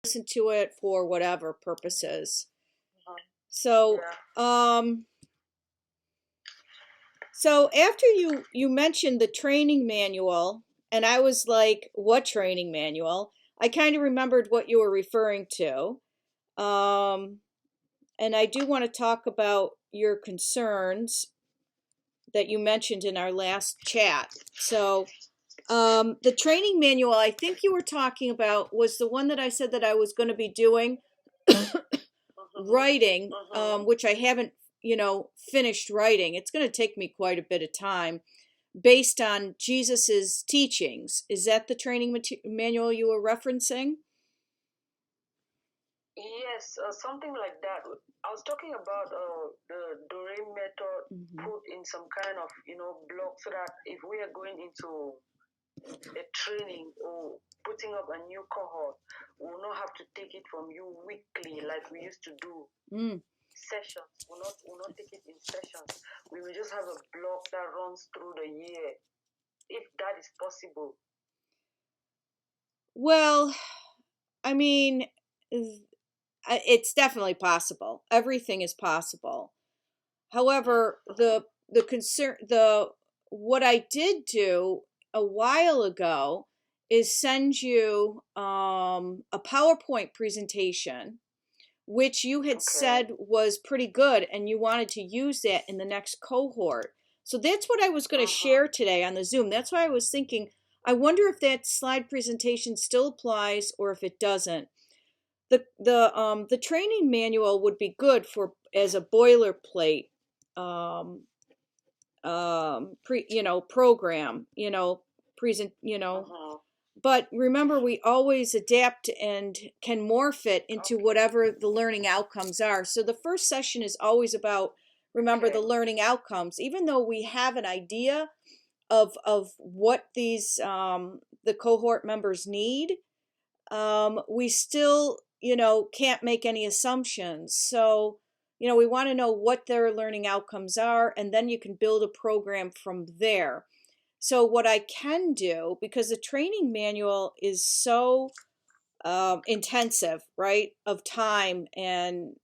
listen to it for whatever purposes. Mhm. So, Yeah. so after you mentioned the training manual, and I was like, "What training manual?" I kind of remembered what you were referring to. Um, and I do want to talk about your concerns that you mentioned in our last chat. So, the training manual I think you were talking about was the one that I said that I was going to be doing Mhm. writing, Mhm. which I haven't, finished writing. It's going to take me quite a bit of time based on Jesus's teachings. Is that the training manual you were referencing? Yes, something like that. I was talking about the Doreen method Hmm. put in some kind of block so that if we are going into a training or putting up a new cohort, we will not have to take it from you weekly like we used to do Mm. sessions. We'll not take it in sessions. We will just have a block that runs through the year, if that is possible. Well, I mean, it's definitely possible. Everything is possible. However, the concern the what I did do a while ago is send you a PowerPoint presentation, which you had Okay. said was pretty good, and you wanted to use that in the next cohort. So that's what I was going to Uh-huh. share today on the Zoom. That's why I was thinking, I wonder if that slide presentation still applies or if it doesn't. The training manual would be good for as a boilerplate um, program, present, Uh-huh. but remember, we always adapt and can morph it into Okay. whatever the learning outcomes are. So the first session is always about, remember, the Okay. learning outcomes. Even though we have an idea of what these the cohort members need, we still, can't make any assumptions. So, we want to know what their learning outcomes are, and then you can build a program from there. So, what I can do, because the training manual is so intensive, right, of time, and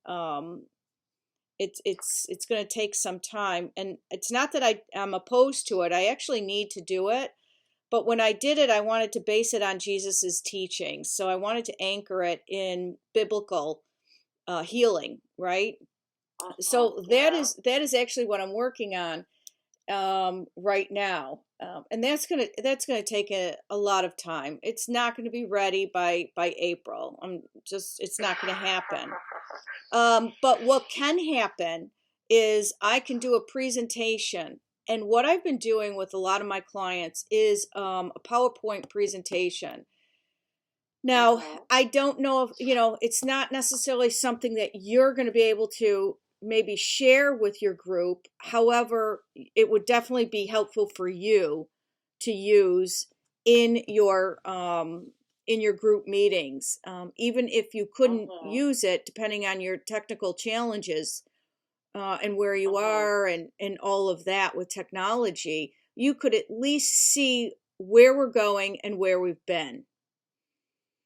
it's going to take some time. And it's not that I'm opposed to it. I actually need to do it. But when I did it, I wanted to base it on Jesus's teachings. So I wanted to anchor it in biblical healing, right? Uh-huh. So Yeah. that is actually what I'm working on right now, and that's gonna take a lot of time. It's not going to be ready by April. It's not going to happen. But what can happen is I can do a presentation. And what I've been doing with a lot of my clients is a PowerPoint presentation. Now, Uh-huh. I don't know if, it's not necessarily something that you're going to be able to maybe share with your group. However, it would definitely be helpful for you to use in your group meetings. Even if you couldn't Uh-huh. use it, depending on your technical challenges and where you Uh-huh. are and all of that with technology, you could at least see where we're going and where we've been,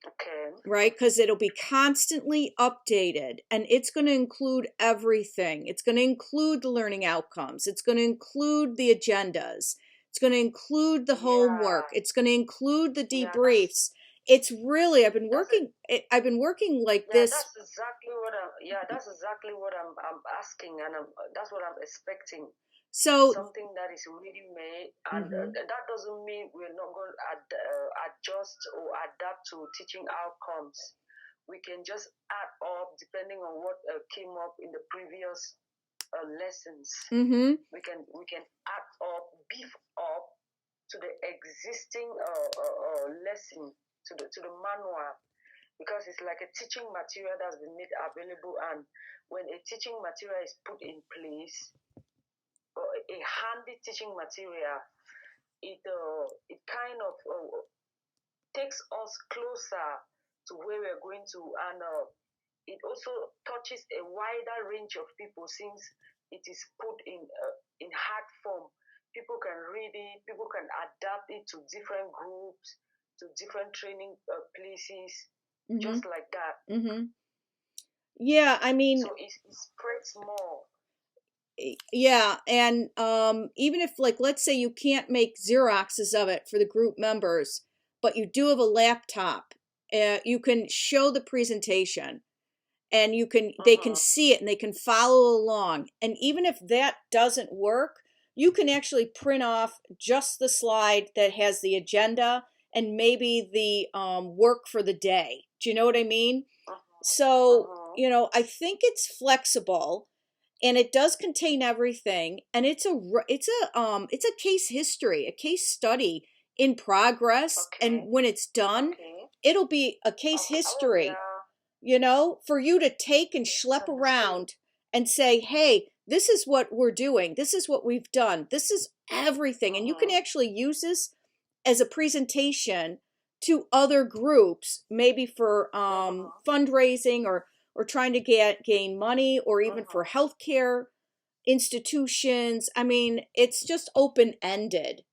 Okay. right? Because it'll be constantly updated, and it's going to include everything. It's going to include the learning outcomes, it's going to include the agendas, it's going to include the homework, Yeah. it's going to include the Yeah. That's debriefs. It's really, that's it. I've been working like Yeah. this. That's exactly what I'm. Yeah. That's exactly what I'm asking, and that's what I'm expecting. So, Something that is ready made, and mhm. that doesn't mean we're not going to adjust or adapt to teaching outcomes. We can just add up depending on what came up in the previous lessons. Mhm. We can add up, beef up to the existing lesson, to the manual, because it's like a teaching material that's been made available. And when a teaching material is put in place, or a handy teaching material, it kind of takes us closer to where we're going to, and it also touches a wider range of people since it is put in hard form. People can read it, people can adapt it to different groups, to different training places. Mm-hmm. just like that. Mm-hmm. Yeah, I mean, So it spreads more. yeah, and even if, like, let's say you can't make Xeroxes of it for the group members, but you do have a laptop, you can show the presentation, and they can Mm-hmm. see it and they can follow along. And even if that doesn't work, you can actually print off just the slide that has the agenda and maybe the work for the day. Do you know what I mean? So, Mm-hmm. I think it's flexible, and it does contain everything, and it's a case history, a case study in progress, and Okay. when it's done, Okay. it'll be a case Okay. Oh history, yeah. for you to take and It's schlep understood. around and say, hey, this is what we're doing, this is what we've done, this is everything, and you can Mm-hmm. actually use this as a presentation to other groups, maybe for Mm-hmm. fundraising, or trying to gain money, or even for Mm-hmm. healthcare institutions. I mean, it's just open ended.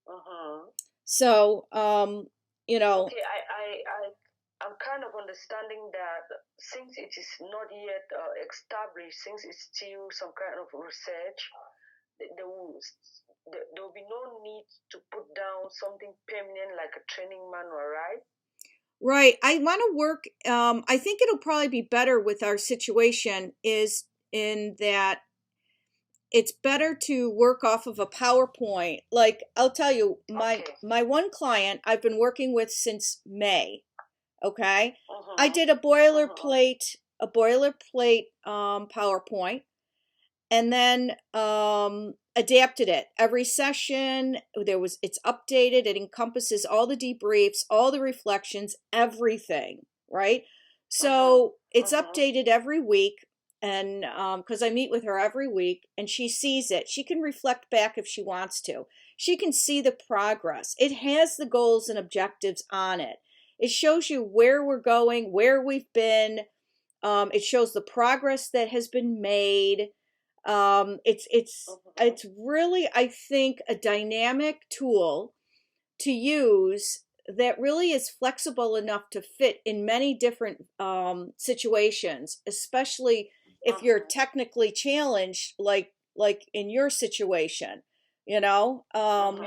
Mm-hmm. So, Okay, I'm kind of understanding that since it is not yet established, since it's still some kind of research, there will there will be no need to put down something permanent like a training manual, right? right. I want to work. I think it'll probably be better with our situation, is in that it's better to work off of a PowerPoint. Like, I'll tell you, my Okay. my one client I've been working with since May. Okay, I Mm-hmm. did a Mm-hmm. boilerplate PowerPoint, and then adapted it every session. It's updated, it encompasses all the debriefs, all the reflections, everything, right? Mm-hmm. So it's Mm-hmm. updated every week, and because I meet with her every week, and she sees it, she can reflect back if she wants to. She can see the progress. It has the goals and objectives on it. It shows you where we're going, where we've been. It shows the progress that has been made. Mm-hmm. It's really, I think, a dynamic tool to use that really is flexible enough to fit in many different situations, especially if you're Mm-hmm. technically challenged, like in your situation, you know. Mm-hmm.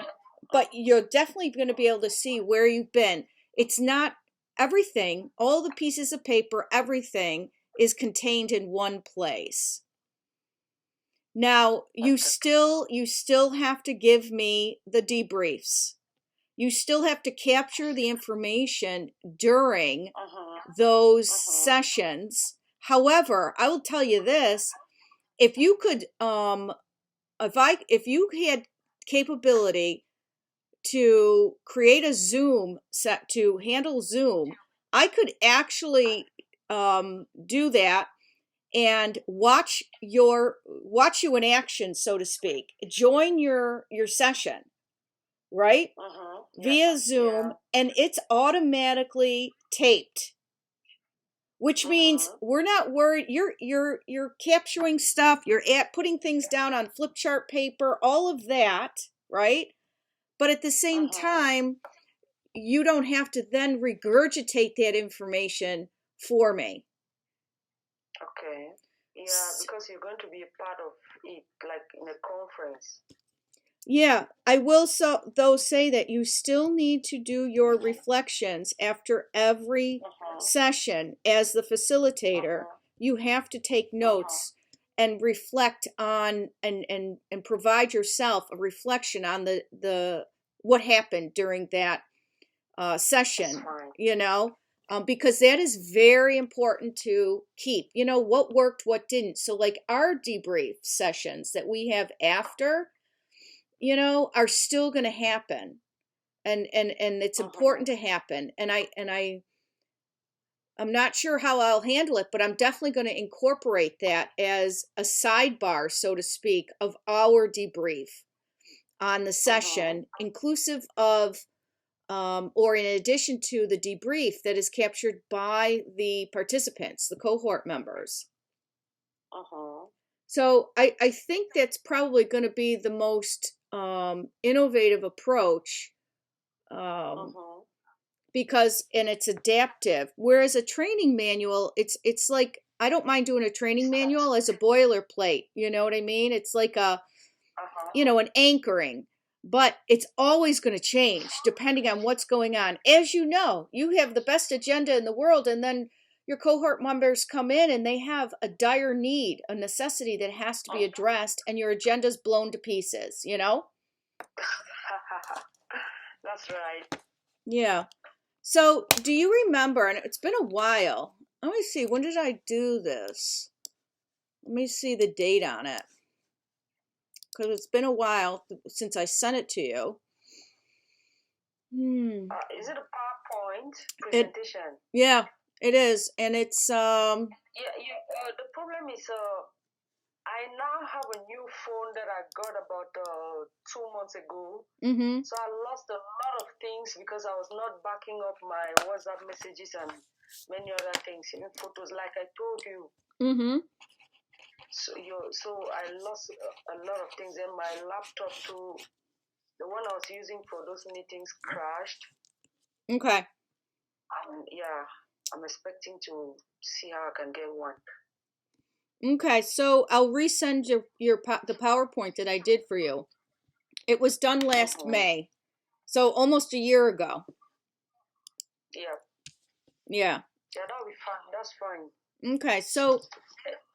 But you're definitely going to be able to see where you've been. It's not everything, all the pieces of paper, everything is contained in one place. Now, Okay. you still have to give me the debriefs. You still have to capture the information during Mm-hmm. those Mm-hmm. sessions. However, I will tell you this, if you could if you had capability to create a Zoom set to handle Zoom, I could actually do that and watch you in action, so to speak. Join your session, right? Mm-hmm. Yeah. Via Yeah. Zoom, and it's automatically taped, which means Mm-hmm. we're not worried. You're capturing stuff, putting things down on flip chart paper, all of that, right? But at the same Mm-hmm. time, you don't have to then regurgitate that information for me. Okay. Yeah, because you're going to be a part of it, like in a conference. Yeah, I will though say that you still need to do your reflections after every Mm-hmm. session as the facilitator. Mm-hmm. You have to take Mm-hmm. notes and reflect on, and provide yourself a reflection on the what happened during that That's session, fine. because that is very important to keep. What worked, what didn't. So, like, our debrief sessions that we have after, are still going to happen, and it's important Mm-hmm. to happen. And I'm not sure how I'll handle it, but I'm definitely going to incorporate that as a sidebar, so to speak, of our debrief on the Mm-hmm. session, inclusive of or in addition to the debrief that is captured by the participants, the cohort members. Mm-hmm. So I think that's probably going to be the most innovative approach, um, Mm-hmm. and it's adaptive. Whereas a training manual, it's like, I don't mind doing a training manual as a boilerplate. You know what I mean? It's like an anchoring, but it's always going to change depending on what's going on. As you know, you have the best agenda in the world, and then your cohort members come in and they have a dire need, a necessity that has to be addressed, and your agenda's blown to pieces, That's right. Yeah. So, do you remember, and it's been a while, let me see, when did I do this? Let me see the date on it, because it's been a while since I sent it to you. Is it a PowerPoint presentation? Yeah, it is, and it's The problem is, I now have a new phone that I got about 2 months ago. So I lost a lot of things because I was not backing up my WhatsApp messages and many other things, photos, like I told you. So I lost a lot of things, and my laptop too, the one I was using for those meetings, crashed. Okay. I'm expecting to see how I can get one. Okay, so I'll resend the PowerPoint that I did for you. It was done last May, so almost a year ago. Yeah. Yeah. Yeah, that'll be fine. That's fine. Okay, so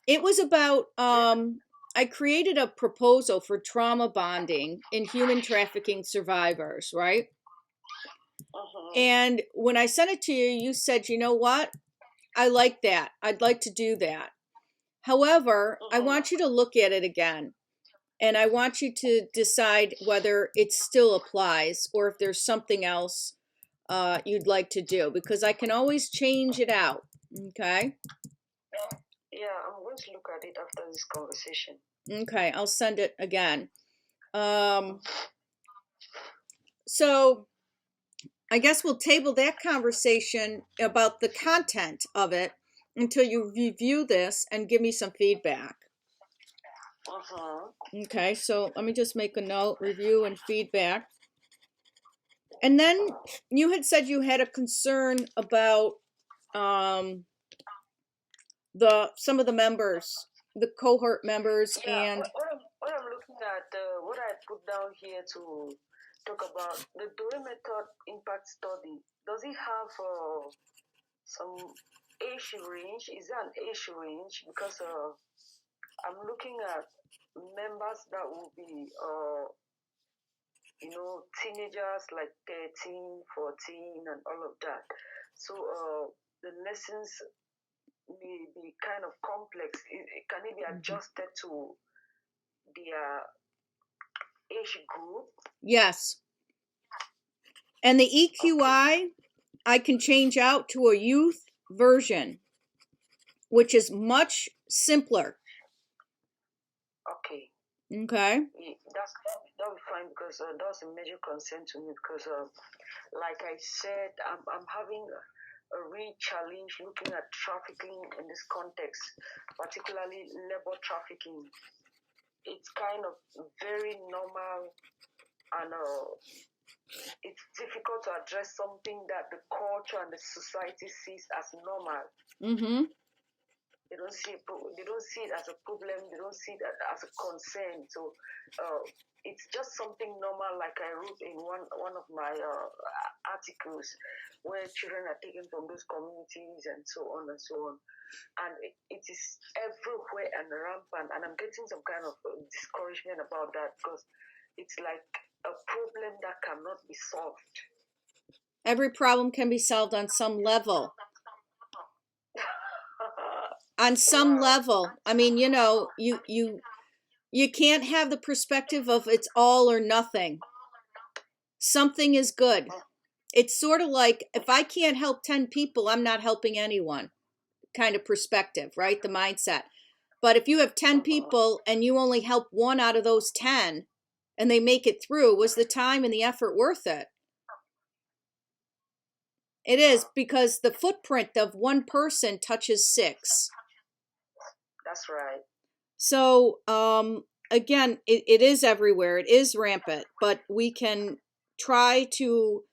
it was about I created a proposal for trauma bonding in human trafficking survivors, right? And when I sent it to you, you said, you know what? I like that. I'd like to do that. However, I want you to look at it again. And I want you to decide whether it still applies or if there's something else you'd like to do, because I can always change it out. Okay? Yeah, I'm going to look at it after this conversation. Okay, I'll send it again. So I guess we'll table that conversation about the content of it until you review this and give me some feedback. Okay, so let me just make a note, review and feedback. And then you had said you had a concern about some of the members, the cohort members, and what I'm looking at, what I put down here to talk about the Developmental impact study. Does it have some age range? Is there an age range? Because I'm looking at members that will be teenagers like 13, 14, and all of that. So the lessons may be kind of complex. Can it be adjusted to their age group? Yes. And the EQI, I can change out to a youth version, which is much simpler. Okay. Okay. That'll be fine, because that's a major concern to me, because like I said, I'm having a real challenge looking at trafficking in this context, particularly labor trafficking. It's kind of very normal, and it's difficult to address something that the culture and the society sees as normal. They don't see it as a problem. They don't see it as a concern. So it's just something normal, like I wrote in one of my articles, where children are taken from those communities and so on and so on. And it is everywhere and rampant. And I'm getting some kind of discouragement about that, because it's like a problem that cannot be solved. Every problem can be solved on some level. On some level. I mean, you can't have the perspective of it's all or nothing. Something is good. It's sort of like, if I can't help 10 people, I'm not helping anyone kind of perspective, right? The mindset. But if you have 10 people and you only help one out of those 10 and they make it through, was the time and the effort worth it? It is, because the footprint of one person touches 6. That's right. So, again, it is everywhere. It is rampant, but we can try to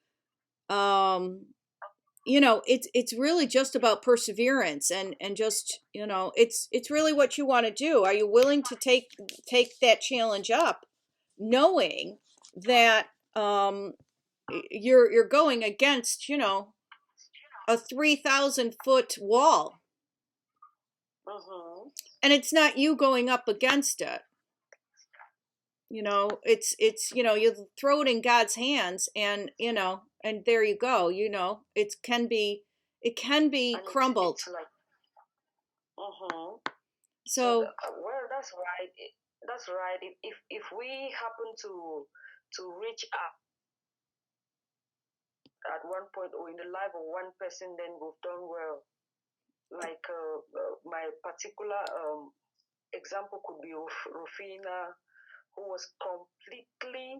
it's really just about perseverance and just, it's really what you want to do. Are you willing to take that challenge up, knowing that you're going against, a 3,000-foot wall, and it's not you going up against it. It's you throw it in God's hands, and and there you go. It can be And crumbled. it's like, so So well, that's right. That's right. If we happen to reach out at one point or in the life of one person, then we've done well. Like my particular example could be of Rufina, who was completely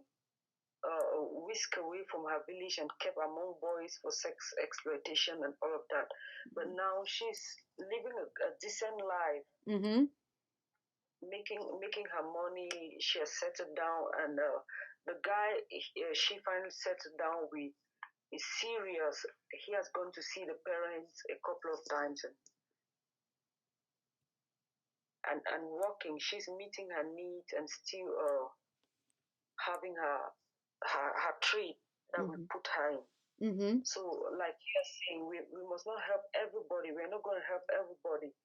whisked away from her village and kept among boys for sex exploitation and all of that. But now she's living a decent life, mm-hmm. making her money. She has settled down, and the guy she finally settled down with is serious. He has gone to see the parents a couple of times, and working. She's meeting her needs and still having her treat that we put her in. So, like you're saying, we must not help everybody. We're not going to help everybody.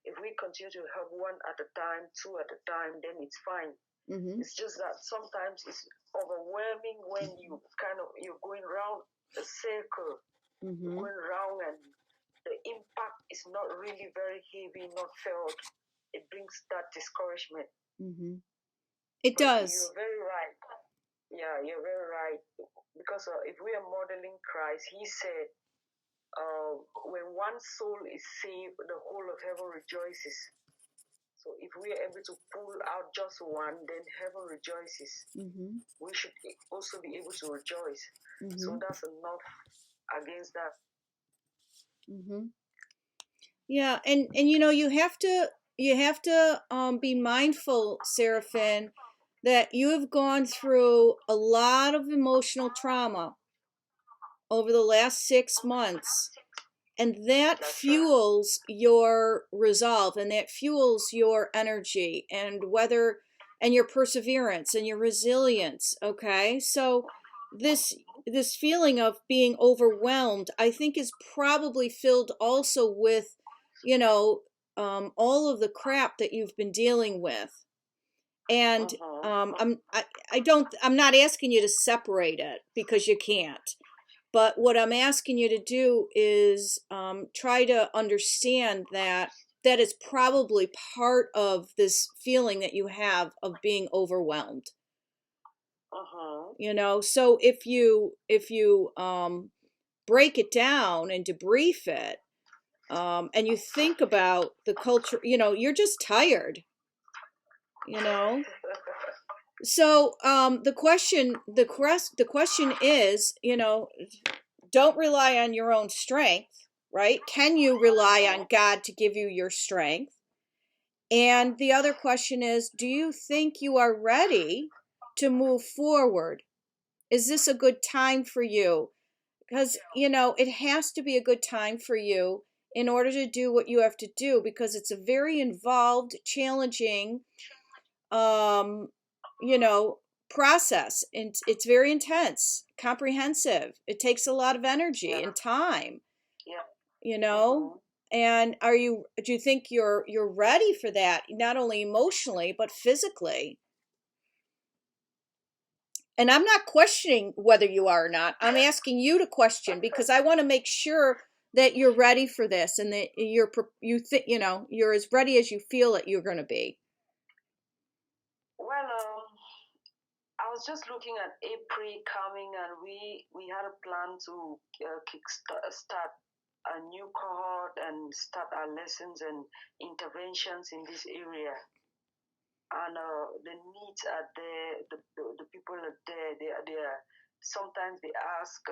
If we continue to help one at a time, two at a time, then it's fine. It's just that sometimes it's overwhelming when you're going round a circle, going round, and the impact is not really very heavy, not felt. It brings that discouragement. It But does. you're very right. Yeah, you're very right. Because if we are modeling Christ, he said, when one soul is saved, the whole of heaven rejoices. So if we are able to pull out just one, then heaven rejoices. We should also be able to rejoice. So that's enough against that. Yeah, and you have to be mindful, Seraphin, that you have gone through a lot of emotional trauma over the last 6 months, and that That's fuels your resolve, and that fuels your energy, and your perseverance and your resilience. Okay, so this feeling of being overwhelmed, I think, is probably filled also with, all of the crap that you've been dealing with. And I'm not asking you to separate it, because you can't. But what I'm asking you to do is try to understand that is probably part of this feeling that you have of being overwhelmed. So if you break it down and debrief it, and you think about the culture, you're just tired. So the question is, don't rely on your own strength, right? Can you rely on God to give you your strength? And the other question is, do you think you are ready to move forward? Is this a good time for you? Because, it has to be a good time for you in order to do what you have to do, because it's a very involved, challenging, process. And it's very intense, comprehensive. It takes a lot of energy and time, and do you think you're ready for that, not only emotionally but physically? And I'm not questioning whether you are or not. I'm asking you to question, because I want to make sure that you're ready for this, and that you're as ready as you feel that you're going to be. Well, I was just looking at April coming, and we had a plan to start a new cohort and start our lessons and interventions in this area. And the needs are there, the people are there. They are. Sometimes they ask,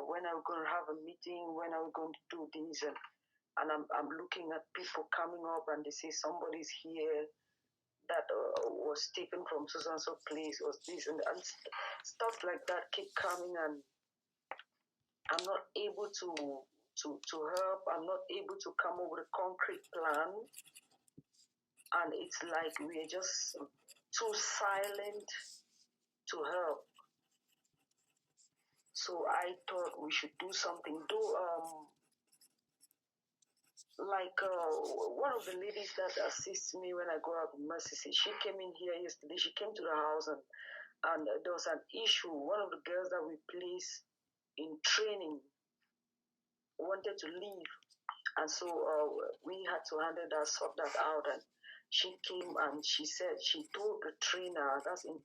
when are we going to have a meeting? When are we going to do this? And I'm looking at people coming up, and they say somebody's here that was taken from so and so place, was this, and stuff like that keep coming, and I'm not able to to help. I'm not able to come up with a concrete plan. And it's like we're just too silent to help. So I thought we should do something. One of the ladies that assists me when I go out with Mercy, she came in here yesterday. She came to the house and there was an issue. One of the girls that we placed in training wanted to leave, and so we had to handle that, sort that out. And she came and she said she told the trainer, that's in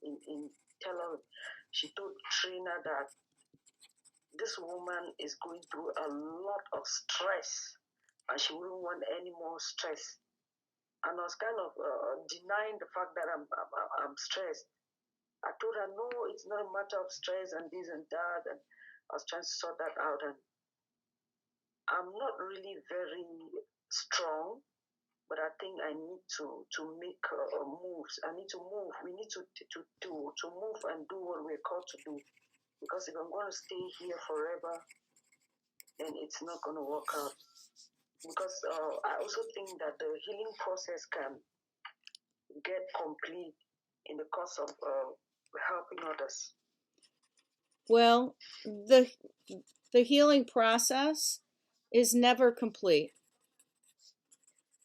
Teller, she told the trainer that this woman is going through a lot of stress and she wouldn't want any more stress. And I was kind of denying the fact that I'm stressed. I told her, no, it's not a matter of stress and this and that. And I was trying to sort that out. And I'm not really very strong, but I think I need to make moves. I need to move. We need to move and do what we're called to do. Because if I'm going to stay here forever, then it's not going to work out. Because I also think that the healing process can get complete in the course of helping others. Well, the healing process is never complete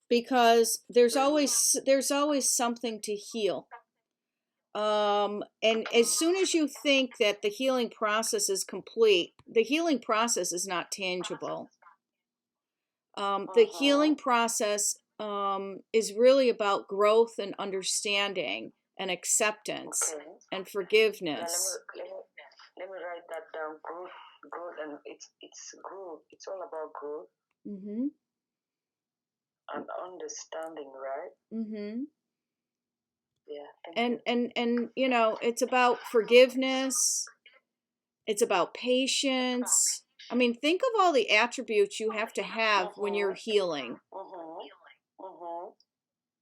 because there's always something to heal. And as soon as you think that the healing process is complete, the healing process is not tangible. The healing process is really about growth and understanding and acceptance and forgiveness. Let me write that down. Growth, and it's growth. It's all about growth. Mm-hmm. And understanding, right? Mm-hmm. Yeah. And you know, it's about forgiveness. It's about patience. I mean, think of all the attributes you have to have when you're healing.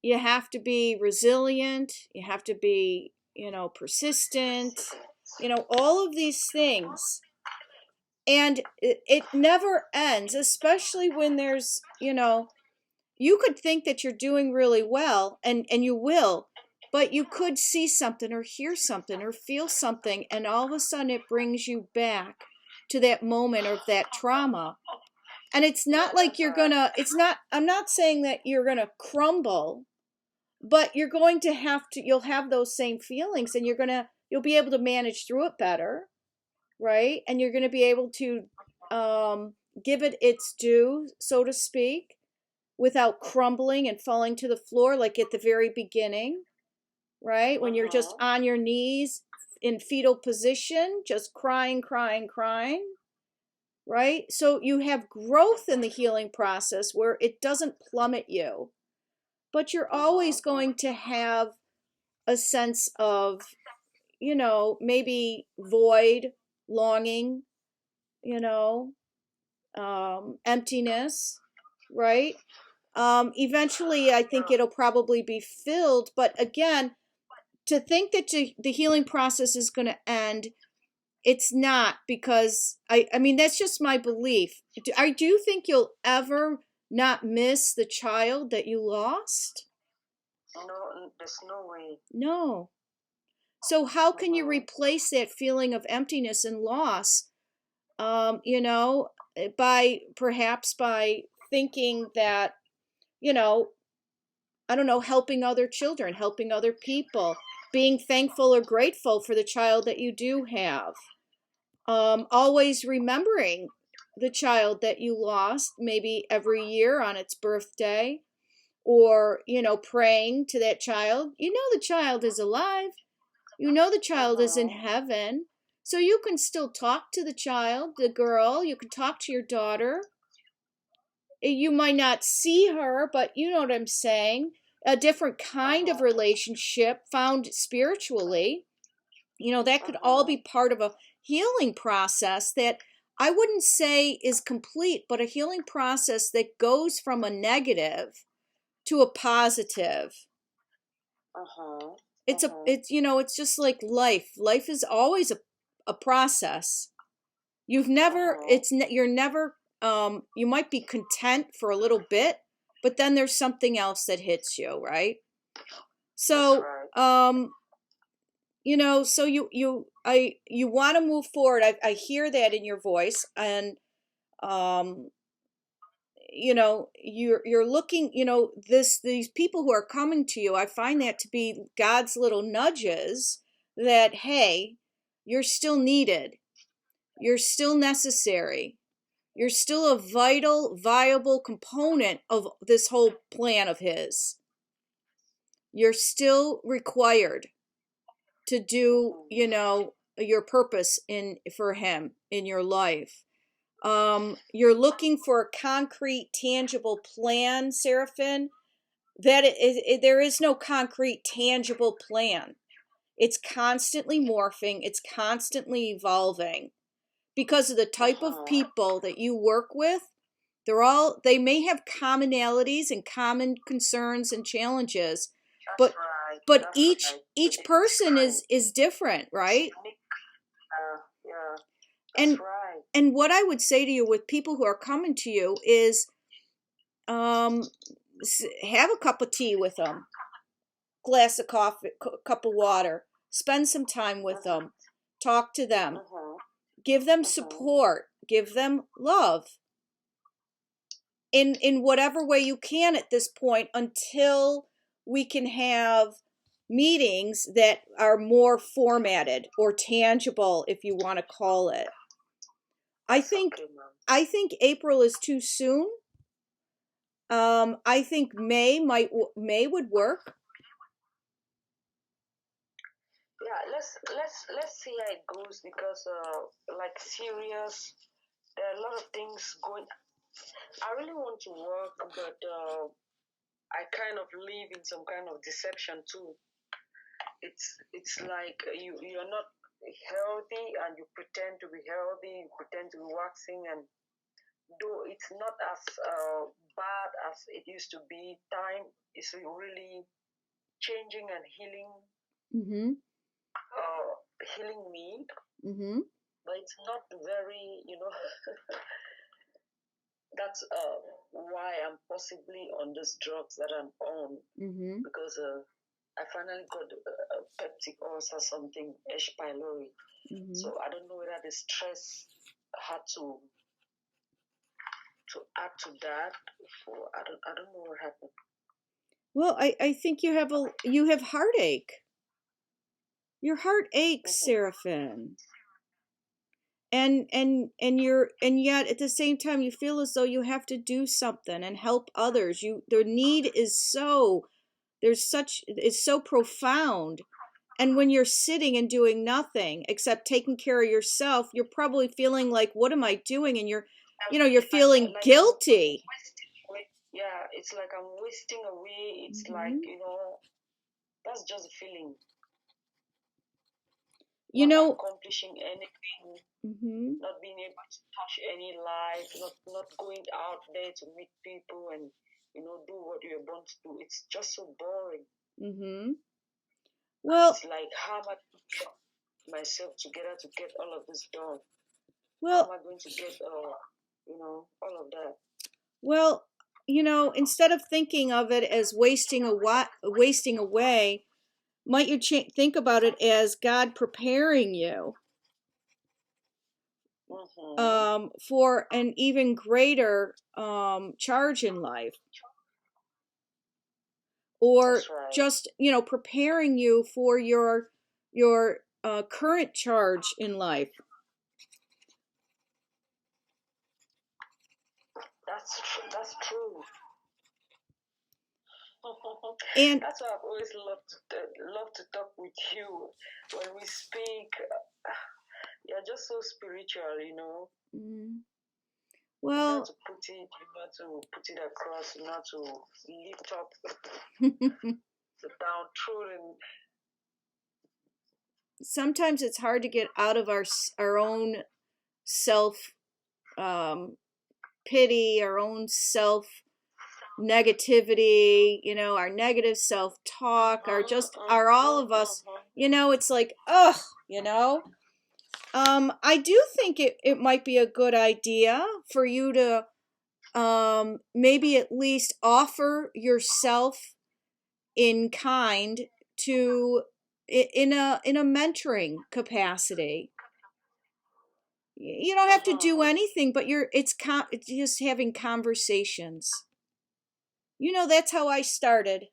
You have to be resilient. You have to be, you know, persistent. You know, all of these things. And it never ends, especially when there's, you know, you could think that you're doing really well, and you will, but you could see something or hear something or feel something, and all of a sudden it brings you back to that moment of that trauma. And it's not like you're gonna, I'm not saying that you're gonna crumble, but you're going to you'll have those same feelings, and you'll be able to manage through it better, right? And you're gonna be able to give it its due, so to speak, without crumbling and falling to the floor like at the very beginning, right? When you're just on your knees in fetal position, just crying, right? So you have growth in the healing process where it doesn't plummet you, but you're always going to have a sense of, you know, maybe void, longing, you know, emptiness, right? Eventually, I think it'll probably be filled. But again, to think that the healing process is going to end, it's not, because I mean, that's just my belief. Do you think you'll ever not miss the child that you lost? No, there's no way. No. So how can you replace that feeling of emptiness and loss? You know, perhaps by thinking that, you know, I don't know, helping other children, helping other people, being thankful or grateful for the child that you do have. Always remembering the child that you lost, maybe every year on its birthday, or, you know, praying to that child. You know, the child is alive. You know, the child is in heaven. So you can still talk to the child, the girl. You can talk to your daughter. You might not see her, but you know what I'm saying. A different kind of relationship found spiritually. You know, that could all be part of a healing process that I wouldn't say is complete, but a healing process that goes from a negative to a positive. It's you know, it's just like life. Life is always a process. You're never you might be content for a little bit, but then there's something else that hits you, right? So, so you want to move forward. I hear that in your voice, and um, you're looking, these people who are coming to you, I find that to be God's little nudges that, hey, you're still needed, you're still necessary, you're still a vital, viable component of this whole plan of his. You're still required to do, your purpose for him in your life. You're looking for a concrete, tangible plan, Seraphin. There is no concrete, tangible plan. It's constantly morphing. It's constantly evolving because of the type of people that you work with. They may have commonalities and common concerns and challenges, but each person is different, right? Yeah, and and what I would say to you with people who are coming to you is, have a cup of tea with them, glass of coffee, cup of water, spend some time with them, talk to them, give them support, give them love in whatever way you can at this point, until we can have meetings that are more formatted or tangible, if you want to call it. I think April is too soon. I think May would work. Yeah, let's see how it goes, because like serious, there are a lot of things going. I really want to work, but I kind of live in some kind of deception too. It's like you're not healthy, and you pretend to be healthy, you pretend to be waxing, and though it's not as bad as it used to be, time is really changing and healing, Mm-hmm. healing me. Mm-hmm. But it's not very, that's why I'm possibly on this drugs that I'm on, because I finally got peptic ulcer, something, H. pylori. So I don't know whether the stress had to add to that, or I don't know what happened. Well, I think you have heartache. Your heart aches, Seraphin. And yet at the same time you feel as though you have to do something and help others. Their need is so profound. And when you're sitting and doing nothing except taking care of yourself, you're probably feeling like, what am I doing? And you're feeling guilty. Yeah, it's like I'm wasting away. It's like, that's just a feeling. Not accomplishing anything, not being able to touch any life, not going out there to meet people and do what you're born to do. It's just so boring. Well, it's like, how am I going to get myself together to get all of this done? Well, how am I going to get all of that? Well, instead of thinking of it as wasting away, might you think about it as God preparing you for an even greater charge in life, or just preparing you for your current charge in life. That's true. And that's why I've always loved to talk with you when we speak. You're just so spiritual. Well, you know to put it across, to lift up the downtrodden. Sometimes it's hard to get out of our own self pity, our own self negativity, our negative self-talk, our all of us, it's like, ugh, I do think it might be a good idea for you to maybe at least offer yourself in kind to in a mentoring capacity. You don't have to do anything, but it's just having conversations. That's how I started,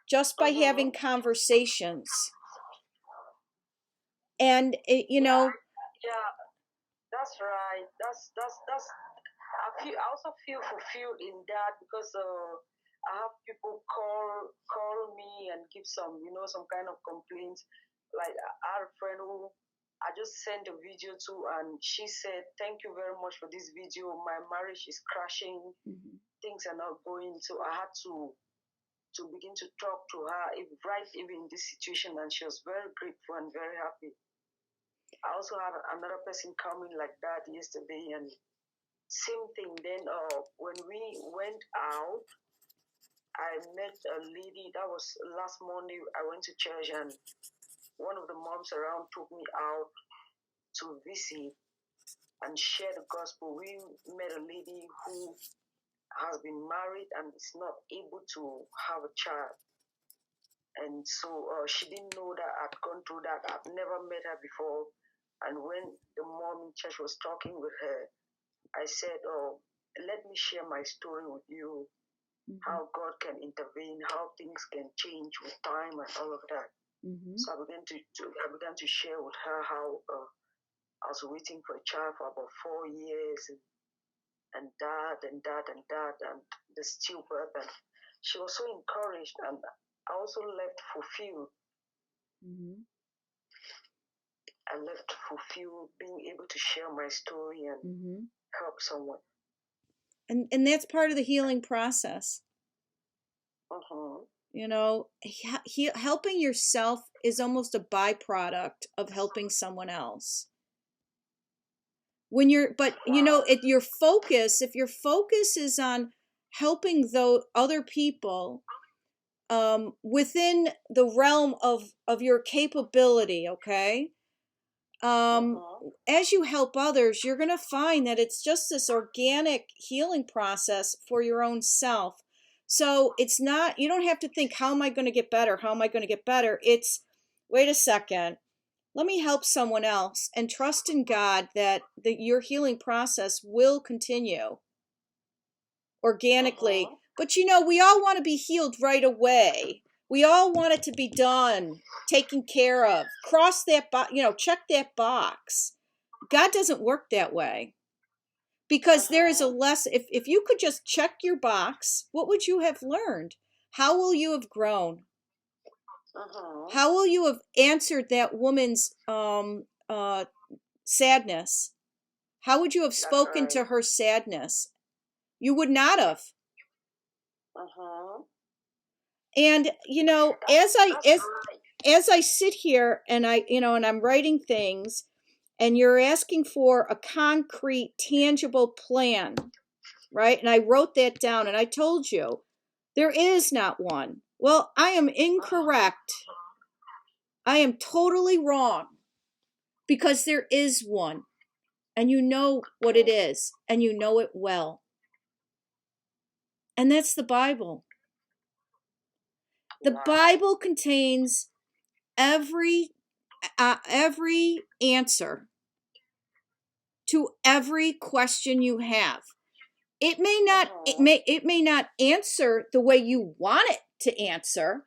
just by having conversations. And Yeah, yeah, that's right. That's. I also feel fulfilled in that because I have people call me and give some kind of complaints. Like I had a friend who I just sent a video to, and she said, "Thank you very much for this video. My marriage is crashing. Mhm. Things are not going." So I had to begin to talk to her, right even in this situation, and she was very grateful and very happy. I also had another person coming like that yesterday, and same thing. Then when we went out, I met a lady. That was last Monday. I went to church, and one of the moms around took me out to visit and share the gospel. We met a lady who has been married and is not able to have a child. And so she didn't know that I'd gone through that. I've never met her before. And when the mom in church was talking with her, I said, "Oh, let me share my story with you, how God can intervene, how things can change with time and all of that." Mm-hmm. So I began to share with her how I was waiting for a child for about 4 years, and that and that and that and the stillbirth, and she was so encouraged, and I also left fulfilled. Mm-hmm. I left fulfilled being able to share my story and Mm-hmm. help someone. And that's part of the healing process. Mm-hmm. Helping yourself is almost a byproduct of helping someone else. But if your focus is on helping those other people within the realm of your capability, okay? As you help others, you're going to find that it's just this organic healing process for your own self. So it's not, you don't have to think, how am I going to get better? How am I going to get better? It's, wait a second, let me help someone else and trust in God that your healing process will continue organically. But we all want to be healed right away. We all want it to be done, taken care of, cross that box, check that box. God doesn't work that way, because there is a lesson. If you could just check your box, what would you have learned? How will you have grown? How will you have answered that woman's sadness? How would you have spoken to her sadness? You would not have. And as I sit here and and I'm writing things, and you're asking for a concrete, tangible plan, right? And I wrote that down, and I told you there is not one. Well, I am incorrect. I am totally wrong, because there is one, and you know what it is, and you know it well. And that's the Bible. The Bible contains every answer to every question you have. It may not answer the way you want it to answer,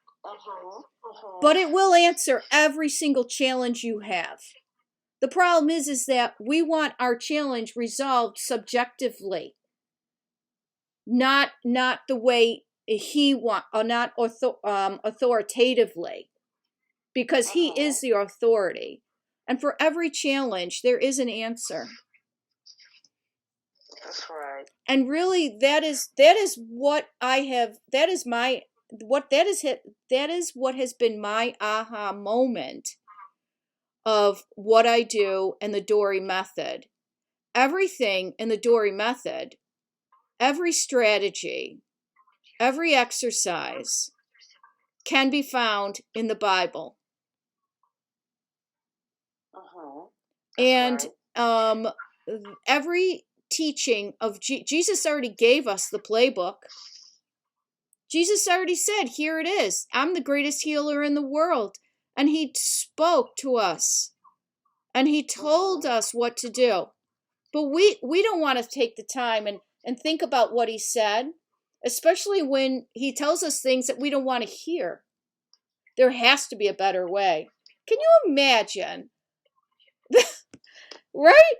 but it will answer every single challenge you have. The problem is that we want our challenge resolved subjectively, not the way he want, or not authoritatively, because he is the authority. And for every challenge, there is an answer. That's right. And really, that is what I have. That is what has been my aha moment of what I do and the Dory method. Everything in the Dory method, every strategy, every exercise can be found in the Bible. That's And right. every teaching of Jesus already gave us the playbook. Jesus already said, here it is. I'm the greatest healer in the world. And he spoke to us. And he told us what to do. But we don't want to take the time and think about what he said, especially when he tells us things that we don't want to hear. There has to be a better way. Can you imagine? Right?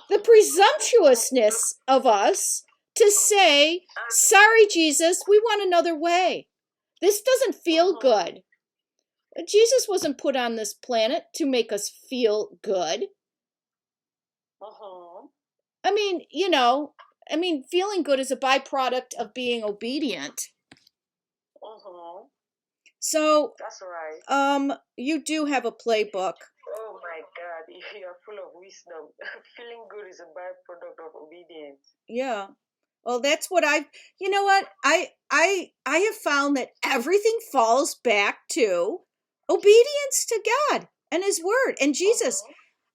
The presumptuousness of us to say, sorry, Jesus, we want another way. This doesn't feel good. Jesus wasn't put on this planet to make us feel good. I mean, feeling good is a byproduct of being obedient. So, That's right. You do have a playbook. Oh my God, you are full of wisdom. Feeling good is a byproduct of obedience. Yeah. Well, that's what you know what? I have found that everything falls back to obedience to God and his word and Jesus.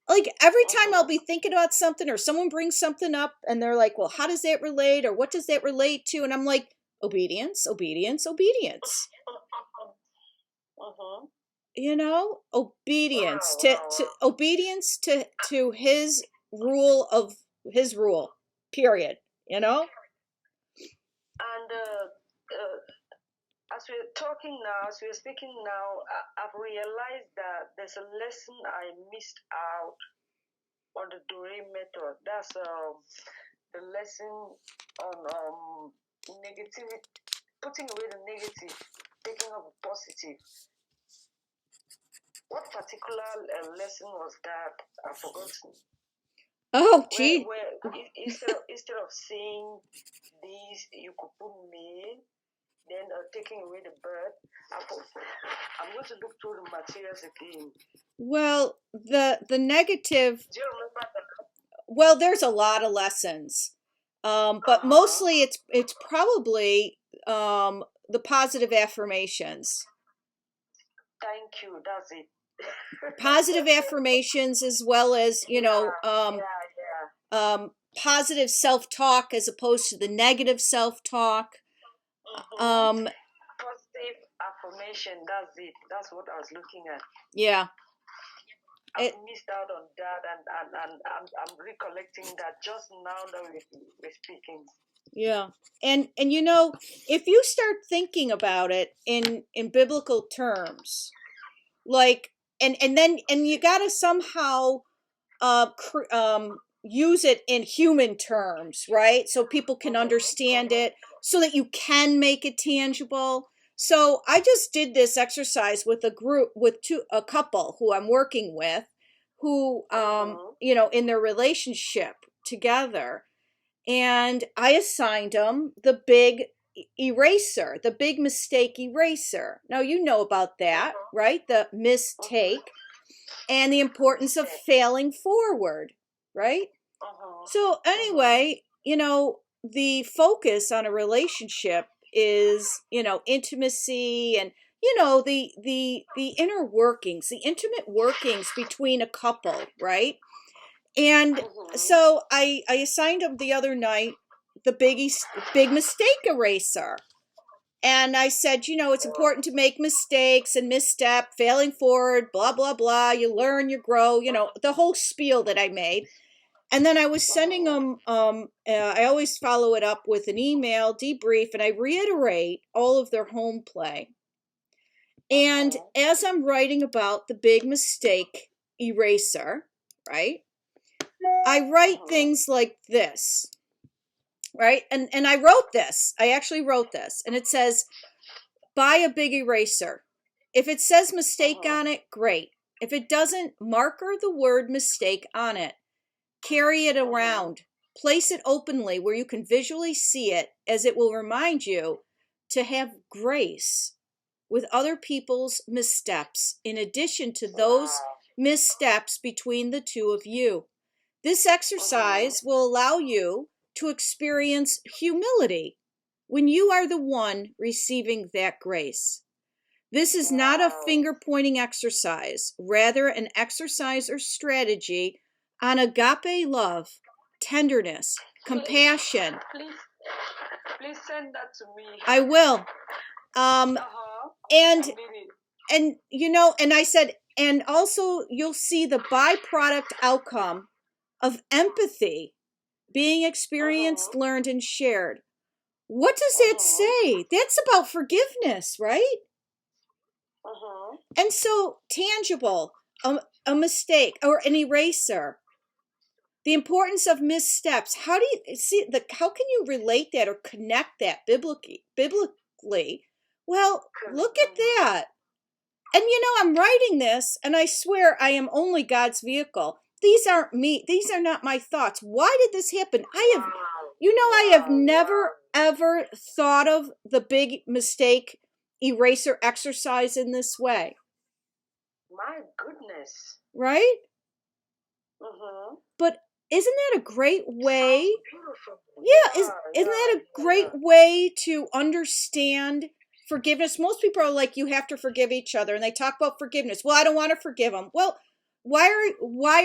Like every time I'll be thinking about something or someone brings something up and they're like, well, how does that relate? Or what does that relate to? And I'm like, obedience, obedience, obedience. Obedience to obedience to his rule, period. And as we're talking now, as we're speaking now, I've realized that there's a lesson I missed out on the Dore method. That's the lesson on negativity, putting away the negative, taking up the positive. What particular lesson was that? I've forgotten. Oh, gee. Where instead of saying these, you could put me, then taking away the bird. I'm going to look through the materials again. Well, the negative. Do you remember that? Well, there's a lot of lessons, but mostly it's probably the positive affirmations. Thank you. That's it. Positive affirmations, as well as positive self-talk as opposed to the negative self-talk. Positive affirmation. That's it. That's what I was looking at. Yeah. I missed out on that, and I'm recollecting that just now that we're speaking. Yeah. And if you start thinking about it in biblical terms, like and then you got to somehow use it in human terms, right? So people can understand it, so that you can make it tangible. So I just did this exercise with a group, with a couple who I'm working with, who in their relationship together, and I assigned them the big eraser, the big mistake eraser. Now you know about that, right? The mistake and the importance of failing forward, right? So anyway, the focus on a relationship is, intimacy and the inner workings, the intimate workings between a couple, right? And so I assigned them the other night the big mistake eraser. And I said, it's important to make mistakes and misstep, failing forward, blah, blah, blah. You learn, you grow, the whole spiel that I made. And then I was sending them, I always follow it up with an email debrief, and I reiterate all of their home play. And as I'm writing about the big mistake eraser, right, I write things like this, right? And I wrote this. I actually wrote this. And it says, buy a big eraser. If it says mistake on it, great. If it doesn't, marker the word mistake on it. Carry it around. Place it openly where you can visually see it, as it will remind you to have grace with other people's missteps, in addition to those missteps between the two of you. This exercise will allow you to experience humility when you are the one receiving that grace. This is not a finger-pointing exercise, rather an exercise or strategy on agape love, tenderness, compassion. Please send that to me. I will. And and I said, and also you'll see the byproduct outcome of empathy being experienced, learned, and shared. What does that say? That's about forgiveness, right? And so tangible, a mistake or an eraser, the importance of missteps. How do you see how can you relate that or connect that biblically? Well, look at that. And I'm writing this and I swear I am only God's vehicle. These aren't me. These are not my thoughts. Why did this happen? I have never ever thought of the big mistake eraser exercise in this way. My goodness. Right? But isn't that a great way? Yeah, isn't that a great way to understand forgiveness? Most people are like, you have to forgive each other, and they talk about forgiveness. Well, I don't want to forgive them. Well, why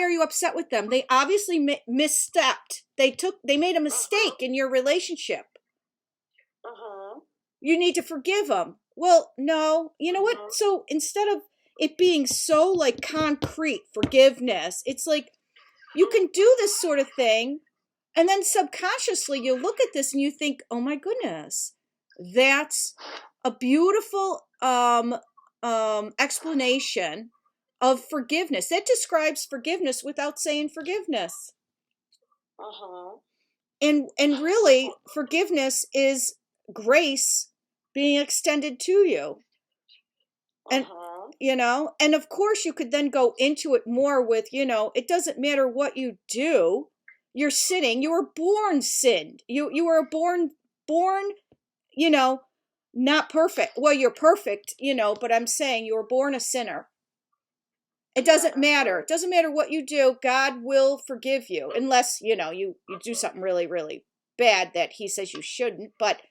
are you upset with them? They obviously misstepped. They made a mistake in your relationship. You need to forgive them. Well, no. You know what? So instead of it being so like concrete forgiveness, it's like you can do this sort of thing, and then subconsciously you look at this and you think, oh my goodness, that's a beautiful explanation of forgiveness. That describes forgiveness without saying forgiveness. And really, forgiveness is grace being extended to you. And and of course you could then go into it more with, it doesn't matter what you do. You're sinning. You were born sinned. You were born, not perfect. Well, you're perfect, but I'm saying you were born a sinner. It doesn't matter. It doesn't matter what you do. God will forgive you unless, you do something really, really bad that he says you shouldn't. But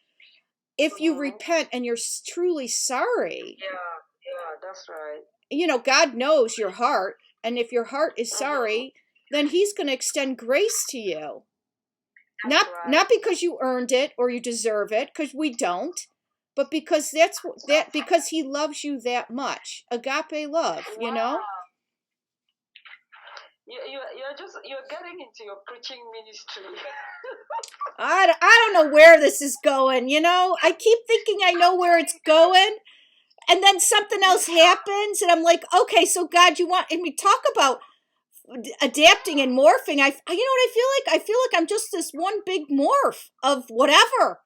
if you repent and you're truly sorry. Yeah, that's right. God knows your heart. And if your heart is sorry, then he's going to extend grace to you. Not because you earned it or you deserve it, because we don't, but because because he loves you that much. Agape love, You're getting into your preaching ministry. I don't know where this is going, I keep thinking I know where it's going, and then something else happens, and I'm like, okay, so God, and we talk about adapting and morphing. You know what I feel like? I feel like I'm just this one big morph of whatever.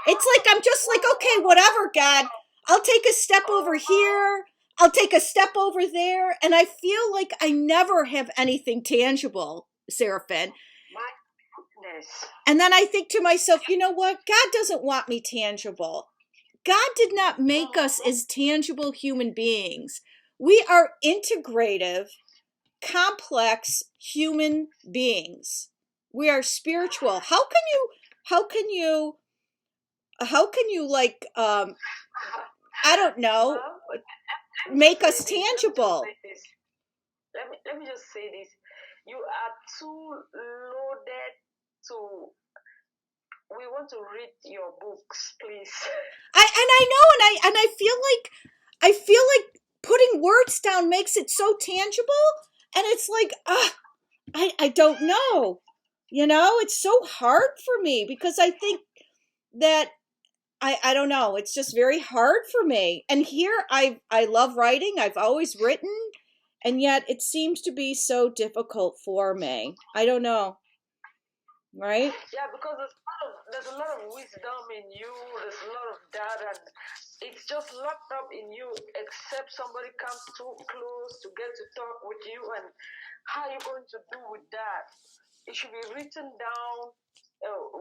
It's like I'm just like, okay, whatever, God. I'll take a step over here. I'll take a step over there. And I feel like I never have anything tangible, Seraphin. My goodness. And then I think to myself, you know what? God doesn't want me tangible. God did not make us as tangible human beings. We are integrative, complex human beings. We are spiritual. How can you like I don't know, make us tangible? Let me just say this. You are too loaded to. We want to read your books, please. I know, and I feel like putting words down makes it so tangible, and it's like I don't know. It's so hard for me because I think that I don't know. It's just very hard for me. And here I love writing. I've always written, and yet it seems to be so difficult for me. I don't know. Right? Yeah, because there's a lot of wisdom in you. There's a lot of data. And it's just locked up in you, except somebody comes too close to get to talk with you. And how are you going to do with that? It should be written down.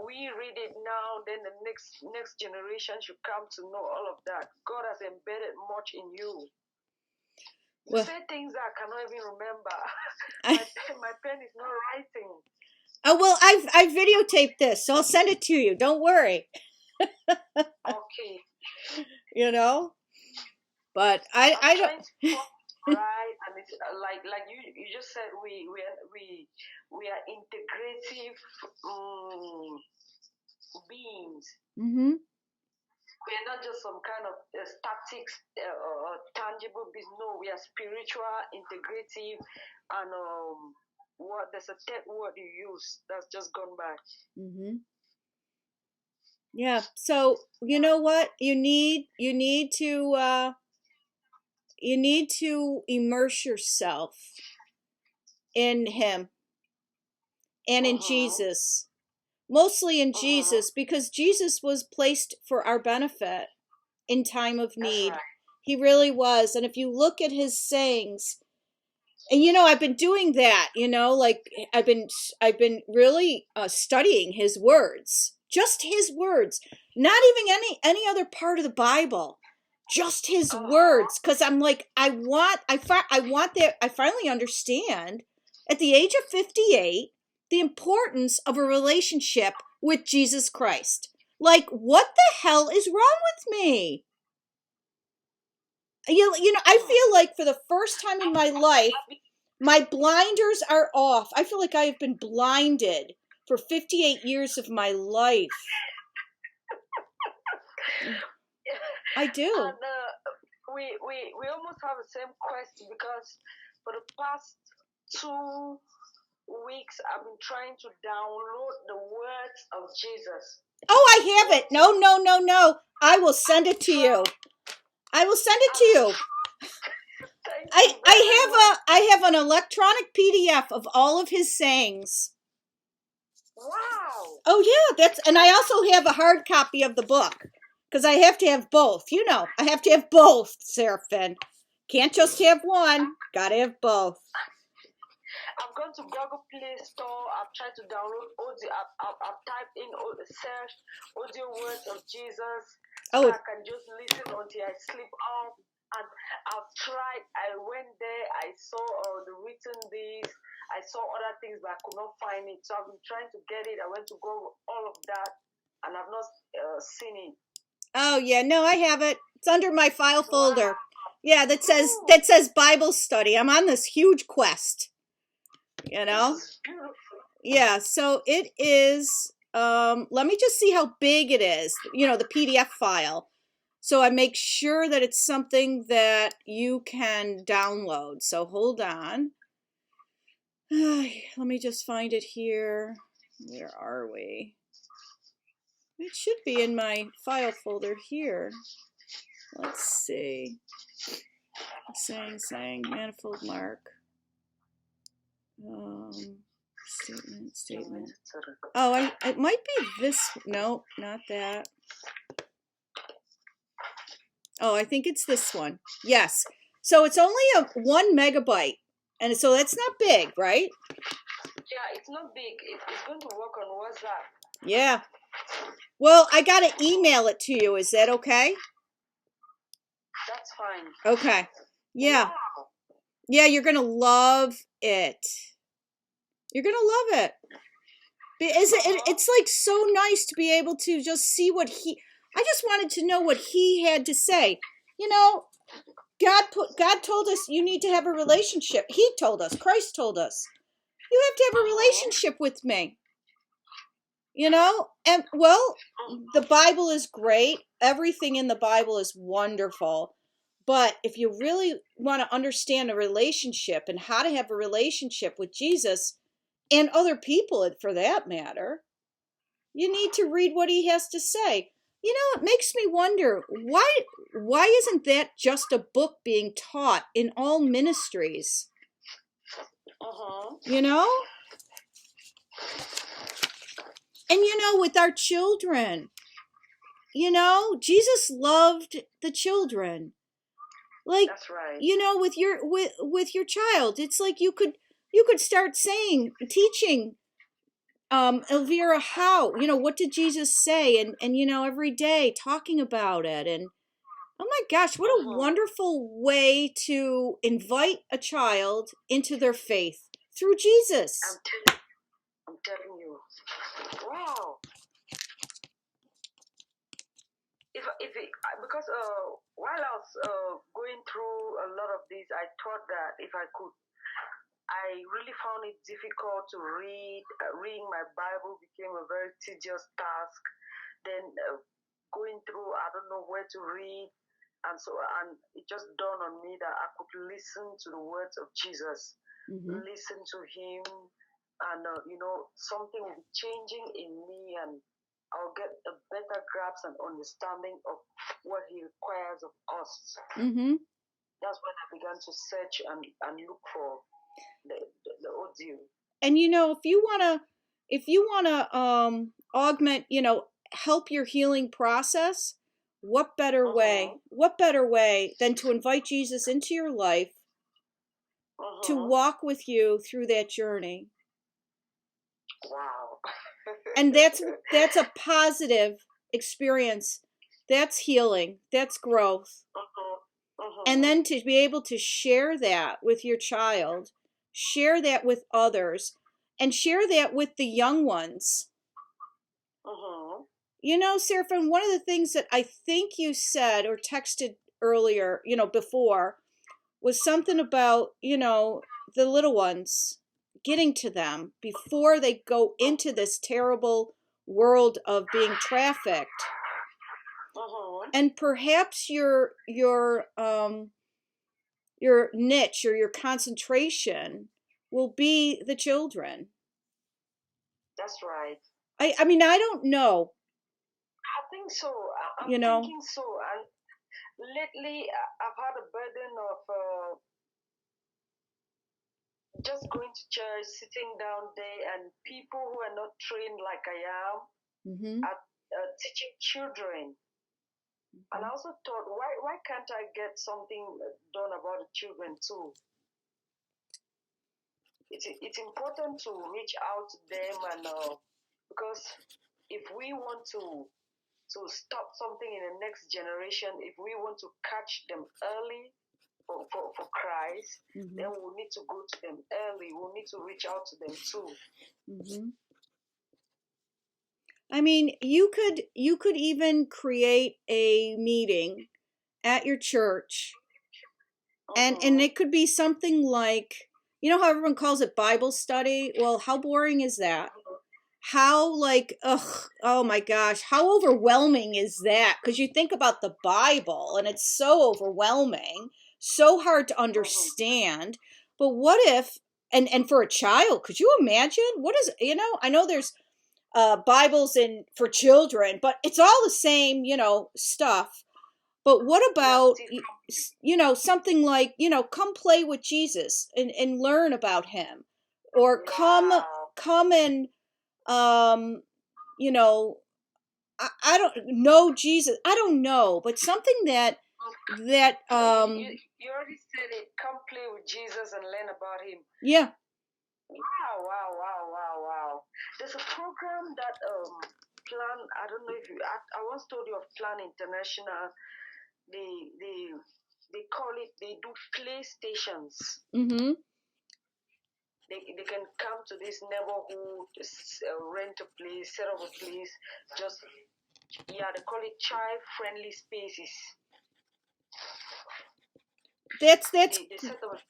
We read it now, then the next generation should come to know all of that. God has embedded much in you. You say things that I cannot even remember. My pen is not writing. Oh, well, I've videotaped this, so I'll send it to you. Don't worry. Okay. But I don't. right? And it's like you just said, we are integrative beings. Mm-hmm. We are not just some kind of static, tangible beings. No, we are spiritual, integrative, and what there's a third word you use that's just gone by. Mm-hmm. Yeah. So you know what? You need to immerse yourself in him and in Uh-huh. Jesus. Mostly in Uh-huh. Jesus, because Jesus was placed for our benefit in time of That's need. right. He really was. And if you look at his sayings, and I've been doing that, like I've been really studying his words, just his words, not even any other part of the Bible, just his Uh-huh. words, because I'm like, I want that. I finally understand at the age of 58 the importance of a relationship with Jesus Christ. Like, what the hell is wrong with me? I Hmm. feel like for the first time in my life, my blinders are off. I feel like I have been blinded for 58 years of my life. I do. And we almost have the same question, because for the past 2 weeks I've been trying to download the words of Jesus. Oh, I have What it. is No, no, no, no. I will send it to you. I will send it to I'm you. thank I you I very have much. I have an electronic PDF of all of his sayings. Wow. Oh yeah, and I also have a hard copy of the book because I have to have both. I have to have both, Seraphin. Can't just have one. Gotta have both. I've gone to Google Play Store. I've tried to download audio. I've typed in search audio words of Jesus, so Oh, that I can just listen until I sleep off. And I've tried. I went there. I saw the written these. I saw other things, but I could not find it. So I've been trying to get it. I went to go all of that, and I've not seen it. oh yeah. No, I have it. It's under my file Wow. folder. Yeah, that says Bible study. I'm on this huge quest. You This know. is beautiful. Yeah. So it is. Let me just see how big it is. The PDF file. So I make sure that it's something that you can download. So hold on. Let me just find it here. Where are we? It should be in my file folder here. Let's see. Saying, manifold mark. Statement. Oh, it might be this. No, not that. Oh, I think it's this one. Yes. So it's only a 1 megabyte. And so that's not big, right? Yeah, it's not big. It's going to work on WhatsApp. Yeah. Well, I got to email it to you. Is that okay? That's fine. Okay. Yeah. Wow. Yeah, you're going to love it. You're going to love it. It's like so nice to be able to just see I just wanted to know what he had to say. God told us you need to have a relationship. He told us, Christ told us, you have to have a relationship with me. And well, the Bible is great. Everything in the Bible is wonderful. But if you really want to understand a relationship and how to have a relationship with Jesus and other people for that matter, you need to read what he has to say. It makes me wonder, why isn't that just a book being taught in all ministries? You know? And with our children, Jesus loved the children. Like, that's right. With your child, it's like you could start teaching Elvira how, what did Jesus say, and every day talking about it. And oh my gosh, what a wonderful way to invite a child into their faith through Jesus. I'm telling you. Wow. because while I was going through a lot of these, I thought that if I could, I really found it difficult to read. Reading my Bible became a very tedious task. Then going through, I don't know where to read, and it just dawned on me that I could listen to the words of Jesus, listen to Him, and something will be changing in me, and I'll get a better grasp and understanding of what He requires of us. That's when I began to search and look for the audio. And if you wanna augment, help your healing process, what better way than to invite Jesus into your life to walk with you through that journey? Wow. And that's a positive experience. That's healing. That's growth. And then to be able to share that with your child, share that with others, and share that with the young ones. Seraphin, one of the things that I think you said or texted earlier, before, was something about, the little ones, getting to them before they go into this terrible world of being trafficked. And perhaps your niche or your concentration will be the children. That's right. I mean, I don't know. I think so. I'm thinking so. And lately, I've had a burden of just going to church, sitting down there, and people who are not trained like I am at teaching children. And I also thought, why can't I get something done about the children too? It's important to reach out to them, and because if we want to stop something in the next generation, if we want to catch them early for Christ, then we'll need to go to them early. We'll need to reach out to them too. I mean, you could even create a meeting at your church, and it could be something like, how everyone calls it Bible study. Well, how boring is that? How oh my gosh, how overwhelming is that? Because you think about the Bible and it's so overwhelming, so hard to understand. But what if, and for a child, could you imagine? What is, I know there's Bibles for children, but it's all the same, stuff. But what about, something like, come play with Jesus and learn about Him, or come and, I don't know Jesus. I don't know, but something that you already said it. Come play with Jesus and learn about Him. Yeah. Wow. There's a program that Plan. I don't know if I once told you of Plan International. They call it. They do play stations. They can come to this neighborhood, rent a place, set up a place. They call it child-friendly spaces. That's they set up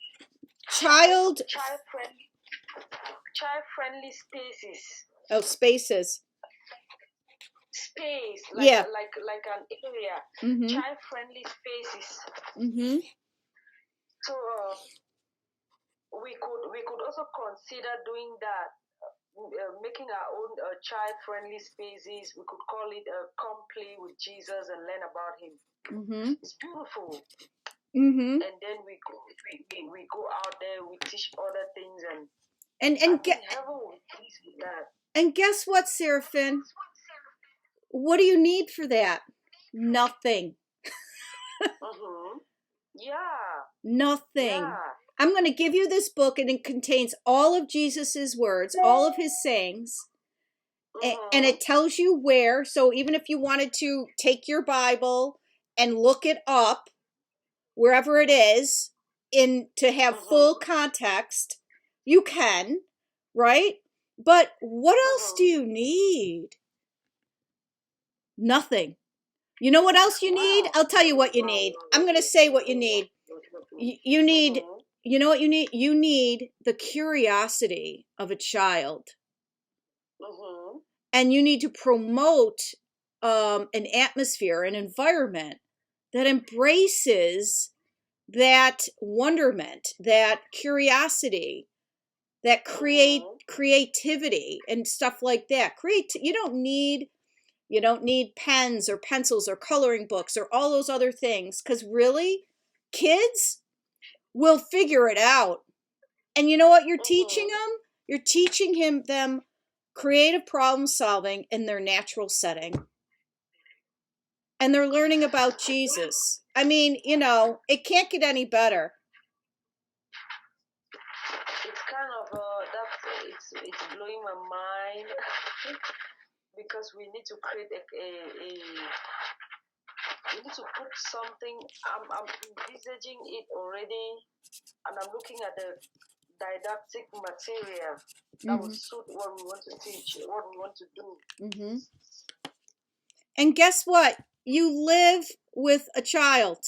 child-friendly spaces. Oh, spaces. Space, like an area. Child-friendly spaces. So we could also consider doing that. Making our own child-friendly spaces. We could call it "Come Play with Jesus and Learn about Him." It's beautiful. And then we go out there. We teach other things, and heaven will be pleased with that. And guess what, Seraphin? What do you need for that? Nothing. Yeah. Nothing. Yeah. I'm going to give you this book, and it contains all of Jesus's words, all of His sayings, and it tells you where. So even if you wanted to take your Bible and look it up, wherever it is, to have full context, you can, right? But what else do you need? Nothing. You know what else you need? Wow. I'll tell you what you need. I'm going to say what you need. You need, you know what you need? You need the curiosity of a child. And you need to promote an atmosphere, an environment that embraces that wonderment, that curiosity, that creativity and stuff like that. You don't need pens or pencils or coloring books or all those other things, because really, kids will figure it out. And you know what you're teaching them? You're teaching them creative problem solving in their natural setting. And they're learning about Jesus. I mean, it can't get any better. It's kind of it's blowing my mind because we need to create we need to put something. I'm envisaging it already, and I'm looking at the didactic material that will suit what we want to teach, what we want to do. And guess what? You live with a child.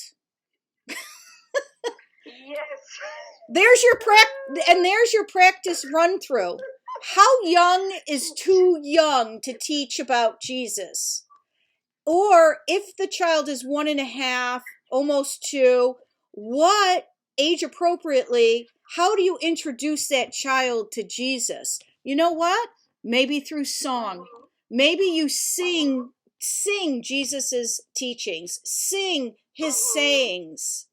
Yes. There's your practice run through. How young is too young to teach about Jesus? Or if the child is 1.5, almost 2, what age appropriately, how do you introduce that child to Jesus? You know what? Maybe through song. Maybe you sing Jesus's teachings, sing his sayings.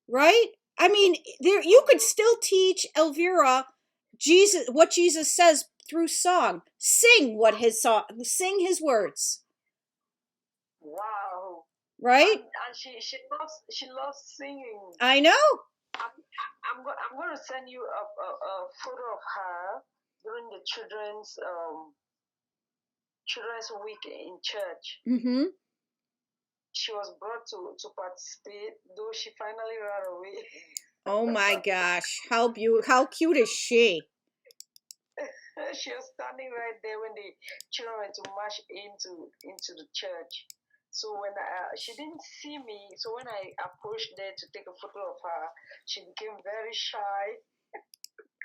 Right? I mean, you could still teach Elvira what Jesus says through song. Sing his words. Wow. Right? And she loves singing. I know. I'm going to send you a photo of her during the children's week in church. She was brought to participate, though she finally ran away. Oh my gosh, how cute is she? She was standing right there when the children went to march into the church. So when she didn't see me, so when I approached there to take a photo of her, she became very shy.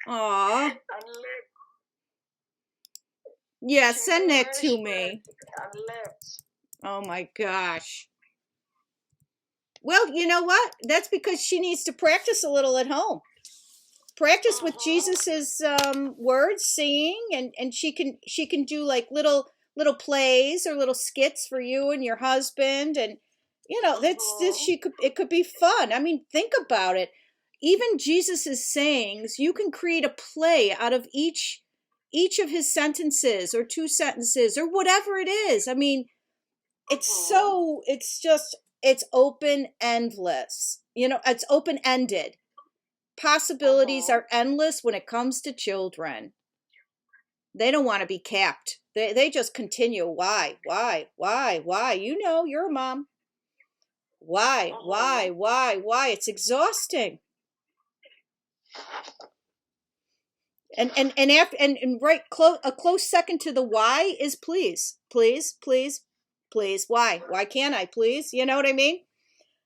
Aww. And left. Yeah, send that to me. And left. Oh my gosh. Well, you know what? That's because she needs to practice a little at home. Practice with Jesus's words, singing, and she can do like little plays or little skits for you and your husband, and it could be fun. I mean, think about it. Even Jesus's sayings, you can create a play out of each of his sentences or 2 sentences or whatever it is. I mean, it's open endless. It's open ended. Possibilities are endless when it comes to children. They don't want to be capped. They just continue. Why? You're a mom. Why? It's exhausting. And right, a close second to the why is please. Why can't I please? You know what I mean?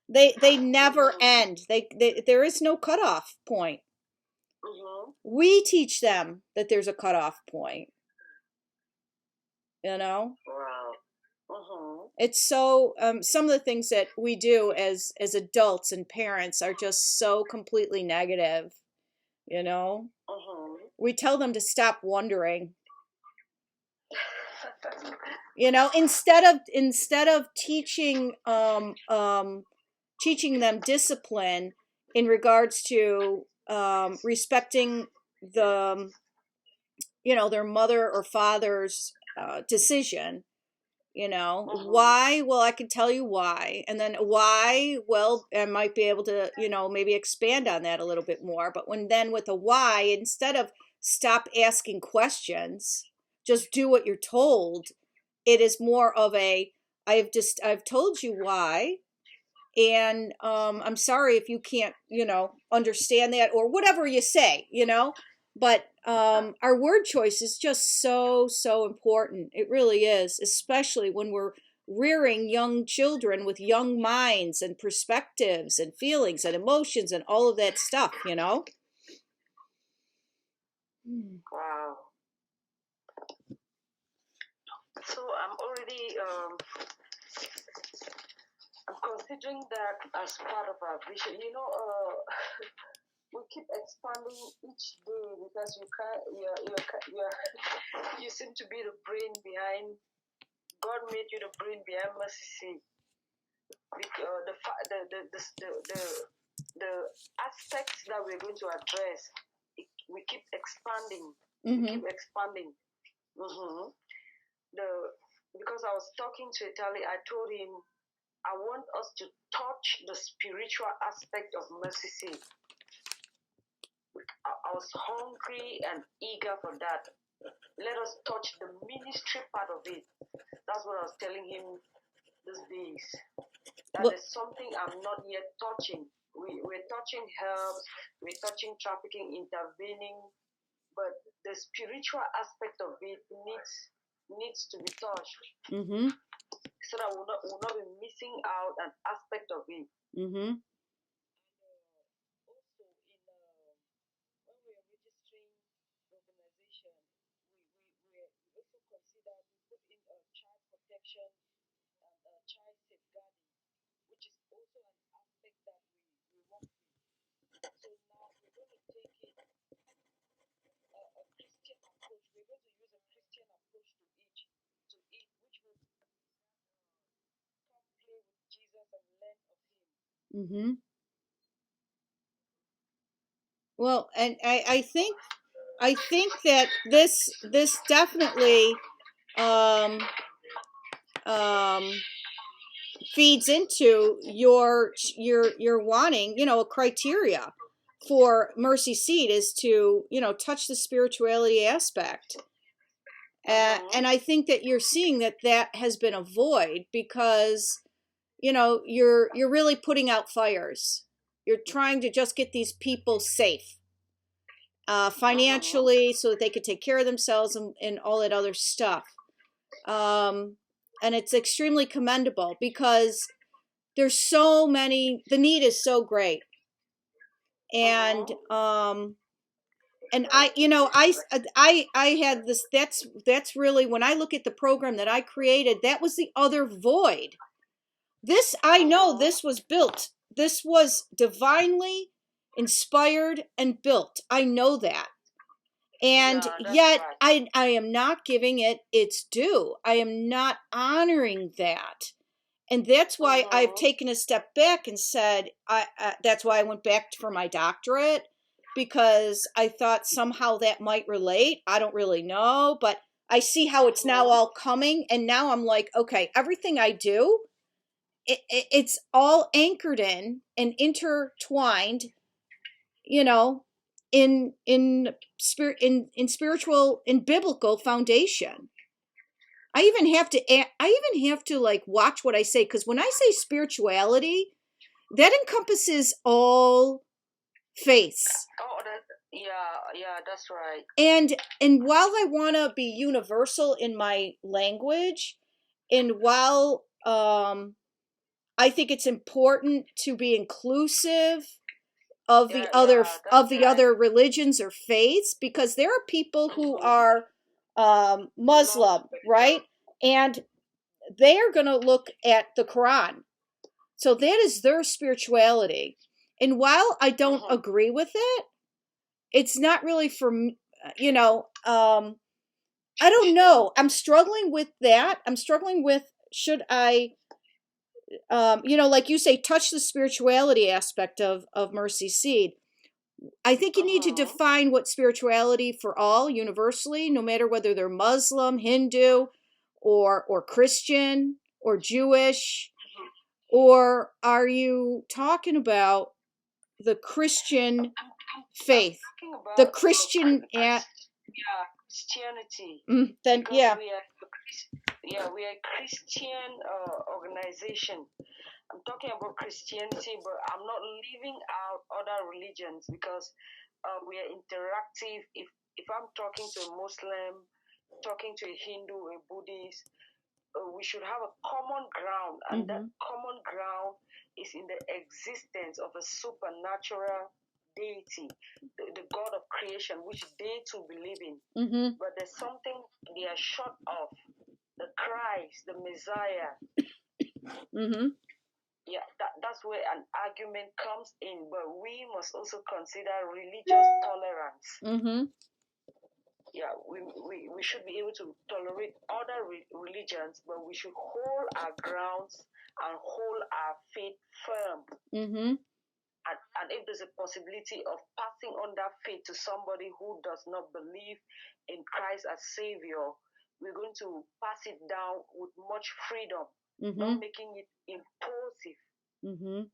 They never end. There is no cutoff point. We teach them that there's a cutoff point. Wow. It's so some of the things that we do as adults and parents are just so completely negative. We tell them to stop wondering. Instead of teaching teaching them discipline in regards to respecting their mother or father's decision. Why? Well, I can tell you why. And then why? Well, I might be able to, maybe expand on that a little bit more. But with a why, instead of stop asking questions, just do what you're told. It is more of I've told you why. And I'm sorry if you can't, understand that or whatever you say, But our word choice is just so important. It really is, especially when rearing young children with young minds and perspectives and feelings and emotions and all of that stuff, you know? Wow. So I'm already I'm considering that as part of our vision. We keep expanding each day because you can't. You seem to be the brain behind. God made you the brain behind Mercy Seat. The aspects that we're going to address, we keep expanding. Mm-hmm. We keep expanding. Mm-hmm. Because I was talking to Italy, I told him I want us to touch the spiritual aspect of Mercy Seat. I was hungry and eager for that. Let us touch the ministry part of it. That's what I was telling him these days. There's something I'm not yet touching. We're touching herbs, we're touching trafficking, intervening, but the spiritual aspect of it needs to be touched. Mm-hmm. So that we'll not be missing out an aspect of it. Mm-hmm. Also, when we are registering the organization, we also consider we put in child protection and child safeguarding, which is also an aspect that we work with. So now we're going to take it a Christian approach. We're going to use a Christian approach to it, which will come play with Jesus and learn of him. Mm-hmm. Well, and I think that this definitely um, feeds into your wanting, you know, a criteria for Mercy Seat is to, you know, touch the spirituality aspect. And I think that you're seeing that has been a void because, you know, you're really putting out fires. You're trying to just get these people safe financially so that they could take care of themselves and all that other stuff. And it's extremely commendable because there's so many, the need is so great. And and I, you know, I had this, that's really, when I look at the program that I created, that was the other void. This, I know this was built. This was divinely inspired and built. I know that. And yet right. I am not giving it its due. I am not honoring that. And that's why I've taken a step back and said, that's why I went back for my doctorate, because I thought somehow that might relate. I don't really know, but I see how it's now all coming. And now I'm like, okay, everything I do, it's all anchored in and intertwined, you know, in spirit, in spiritual, in biblical foundation. I even have to like watch what I say, because when I say spirituality, that encompasses all faiths. Oh, yeah, that's right. And while I want to be universal in my language, and while I think it's important to be inclusive of the other religions or faiths, because there are people who are Muslim, right? And they are going to look at the Quran. So that is their spirituality. And while I don't agree with it, it's not really for, you know, I don't know. I'm struggling with that. I'm struggling with, should I, you know, like you say, touch the spirituality aspect of Mercy Seat. I think you need to define what spirituality for all universally, no matter whether they're Muslim, Hindu, or Christian, or Jewish, or are you talking about the Christian faith, the Christian Christianity? Then yeah, we are a Christian organization. I'm talking about Christianity, but I'm not leaving out other religions because we are interactive. If I'm talking to a Muslim, talking to a Hindu, a Buddhist, we should have a common ground, and that Mm-hmm. common ground is in the existence of a supernatural deity, the God of creation, which they too believe in. Mm-hmm. But there's something they are short of: the Christ, the Messiah. Mm-hmm. Yeah, that's where an argument comes in. But we must also consider religious tolerance. Mm-hmm. Yeah, we should be able to tolerate other religions, but we should hold our grounds and hold our faith firm. Mm-hmm. And if there's a possibility of passing on that faith to somebody who does not believe in Christ as Savior, we're going to pass it down with much freedom, not Mm-hmm. making it impulsive, Mm-hmm.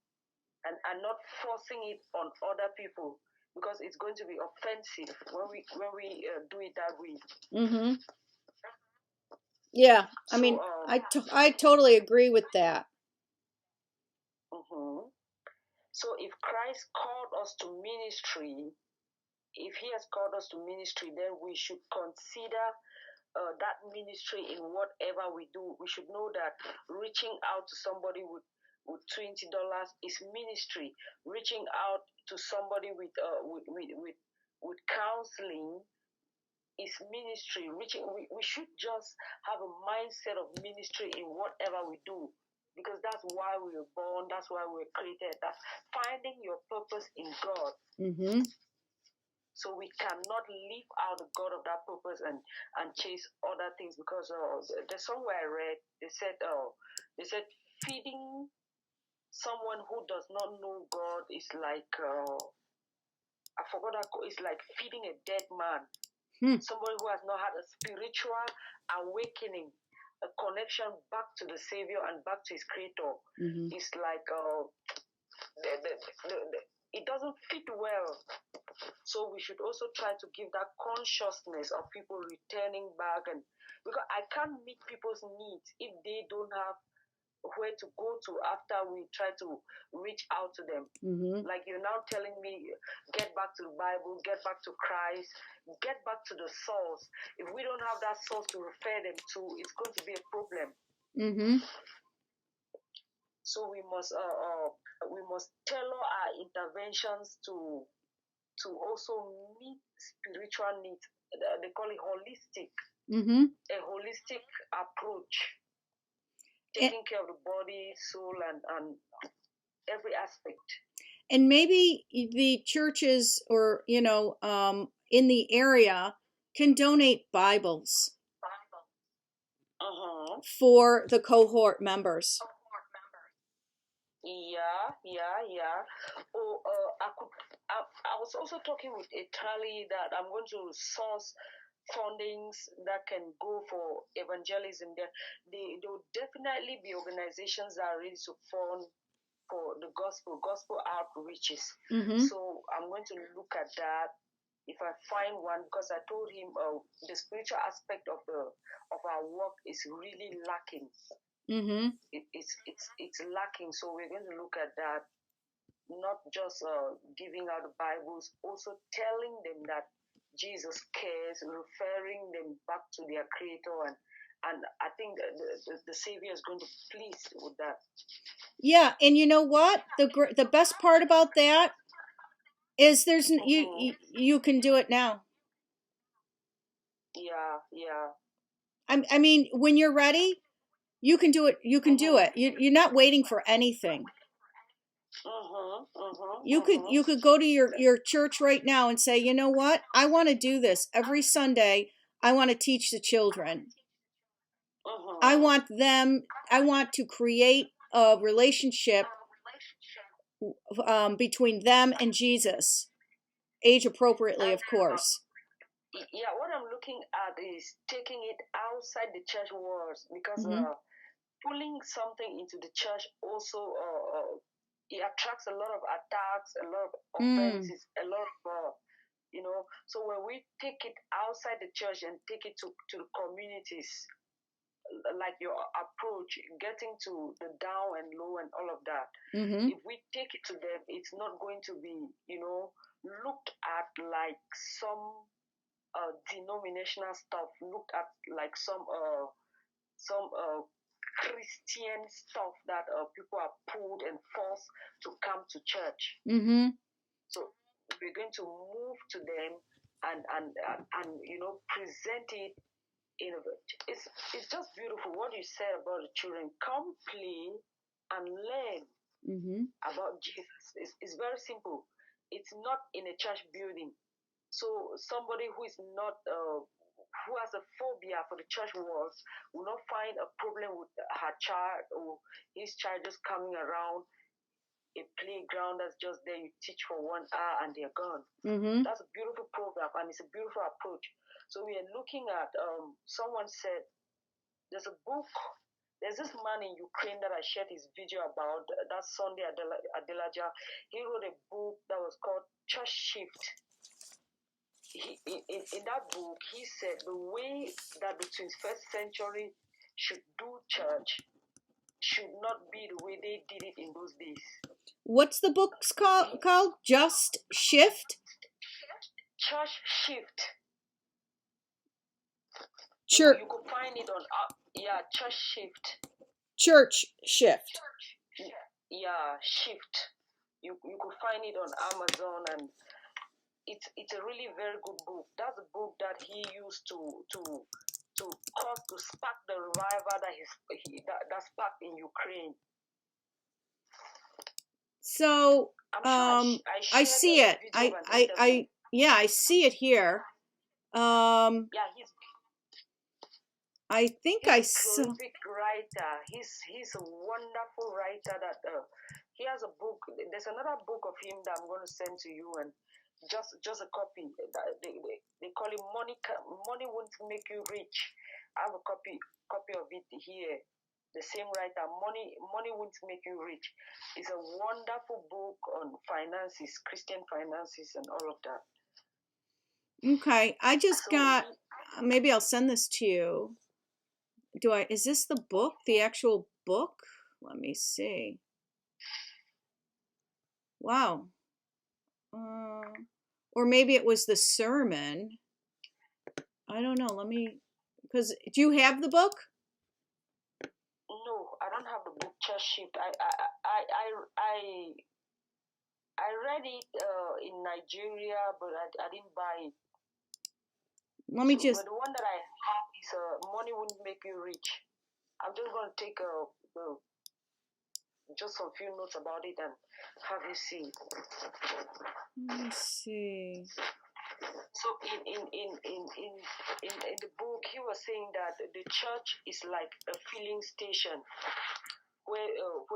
and not forcing it on other people, because it's going to be offensive when we do it that way. Mm-hmm. Yeah, I So mean, I totally agree with that. mhm. So if Christ called us to ministry, if He has called us to ministry, then we should consider that ministry in whatever we do. We should know that reaching out to somebody with $20 is ministry. Reaching out to somebody with counseling is ministry. We should just have a mindset of ministry in whatever we do, because that's why we were born. That's why we were created. That's finding your purpose in God. Mm-hmm. So we cannot leave out the God of that purpose and chase other things, because there's somewhere I read, they said feeding someone who does not know God is like I forgot that, it's like feeding a dead man. Somebody who has not had a spiritual awakening, a connection back to the Savior and back to his Creator. Mm-hmm. It's like it doesn't fit well. So we should also try to give that consciousness of people returning back, and because I can't meet people's needs if they don't have where to go to after we try to reach out to them. Mm-hmm. Like you're now telling me, get back to the Bible, get back to Christ, get back to the source. If we don't have that source to refer them to, it's going to be a problem. Mm-hmm. So we must tailor our interventions to also meet spiritual needs. They call it holistic. Mm-hmm. A holistic approach, And, taking care of the body, soul, and every aspect. and maybe the churches or in the area can donate Bibles Uh-huh. for the cohort members. Yeah. Oh, I was also talking with Italy that I'm going to source fundings that can go for evangelism. There will definitely be organizations that are ready to fund for the gospel outreaches. Mm-hmm. So I'm going to look at that if I find one, because I told him the spiritual aspect of our work is really lacking. Mm-hmm. It's lacking. So we're going to look at that. Not just giving out the Bibles, also telling them that Jesus cares, referring them back to their Creator, and I think the Savior is going to be pleased with that. Yeah, and you know what? The best part about that is there's you can do it now. Yeah. I mean, when you're ready, you can do it. You can do it. You're not waiting for anything. You could go to your church right now and say, you know what? I want to do this every Sunday. I want to teach the children. I want them. I want to create a relationship between them and Jesus, age appropriately, of course. Yeah, what I'm looking at is taking it outside the church walls, because Mm-hmm. pulling something into the church also it attracts a lot of attacks, a lot of offenses, a lot of So when we take it outside the church and take it to the communities, like your approach, getting to the down and low and all of that. Mm-hmm. If we take it to them, it's not going to be, looked at like some denominational stuff, looked at like some some Christian stuff that people are pulled and forced to come to church. Mm-hmm. So we're going to move to them and present it in a, it's just beautiful what you said about the children. Come play and learn about Jesus. It's very simple. It's not in a church building. So somebody who is not who has a phobia for the church walls will not find a problem with her child or his child just coming around a playground that's just there. You teach for 1 hour and they're gone. That's a beautiful program and it's a beautiful approach. So we are looking at someone said there's a book. There's this man in Ukraine that I shared his video about that Sunday Adelaja. He wrote a book that was called Church Shift. In that book, he said the way that the 21st century should do church should not be the way they did it in those days. What's the book's called? Just Shift? Church Shift. Church. You could find it on, Church Shift. Church Shift. Yeah, Shift. You could find it on Amazon, and it's a really very good book. That's a book that he used to spark the revival that sparked in Ukraine. So I see it. I see it here. I think I saw. Prolific writer. He's a wonderful writer. That he has a book. There's another book of him that I'm going to send to you, and just a copy. They call it Money Won't Make You Rich. I have a copy of it here. The same writer, Money Won't Make You Rich. It's a wonderful book on finances, Christian finances, and all of that. Okay, I just got. Maybe I'll send this to you. Is this the book? The actual book? Let me see. Wow. Or maybe it was the sermon. I don't know. Because do you have the book? No, I don't have the book Church Shift. I read it in Nigeria, but I didn't buy it. Let me just. But the one that I have is Money Won't Make You Rich. I'm just going to take just some few notes about it and have you see. Let me see. So in the book, he was saying that the church is like a filling station where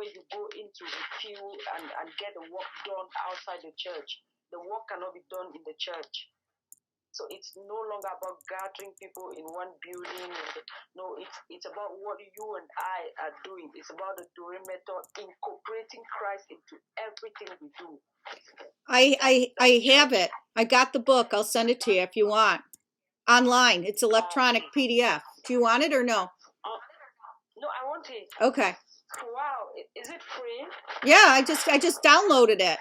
you go in to refill and get the work done outside the church. The work cannot be done in the church. So it's no longer about gathering people in one building. No, it's about what you and I are doing. It's about the Developmental, incorporating Christ into everything we do. I have it. I got the book. I'll send it to you if you want. Online. It's electronic PDF. Do you want it or no? No, I want it. Okay. Wow, is it free? Yeah, I just downloaded it.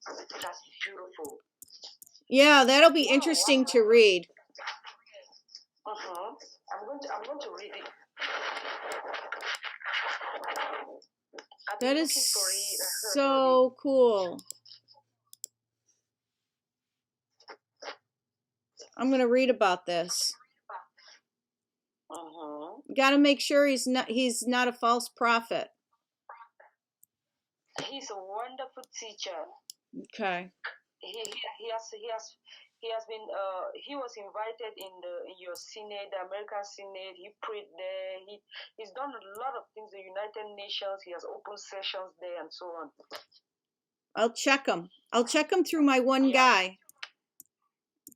That's beautiful. Yeah, that'll be interesting to read. I'm going to read it. That is so cool. I'm going to read about this. Got to make sure he's not a false prophet. He's a wonderful teacher. Okay. He has been he was invited in your synod, the American synod. He prayed there. He's done a lot of things, the United Nations. He has open sessions there and so on. I'll check him through my one guy.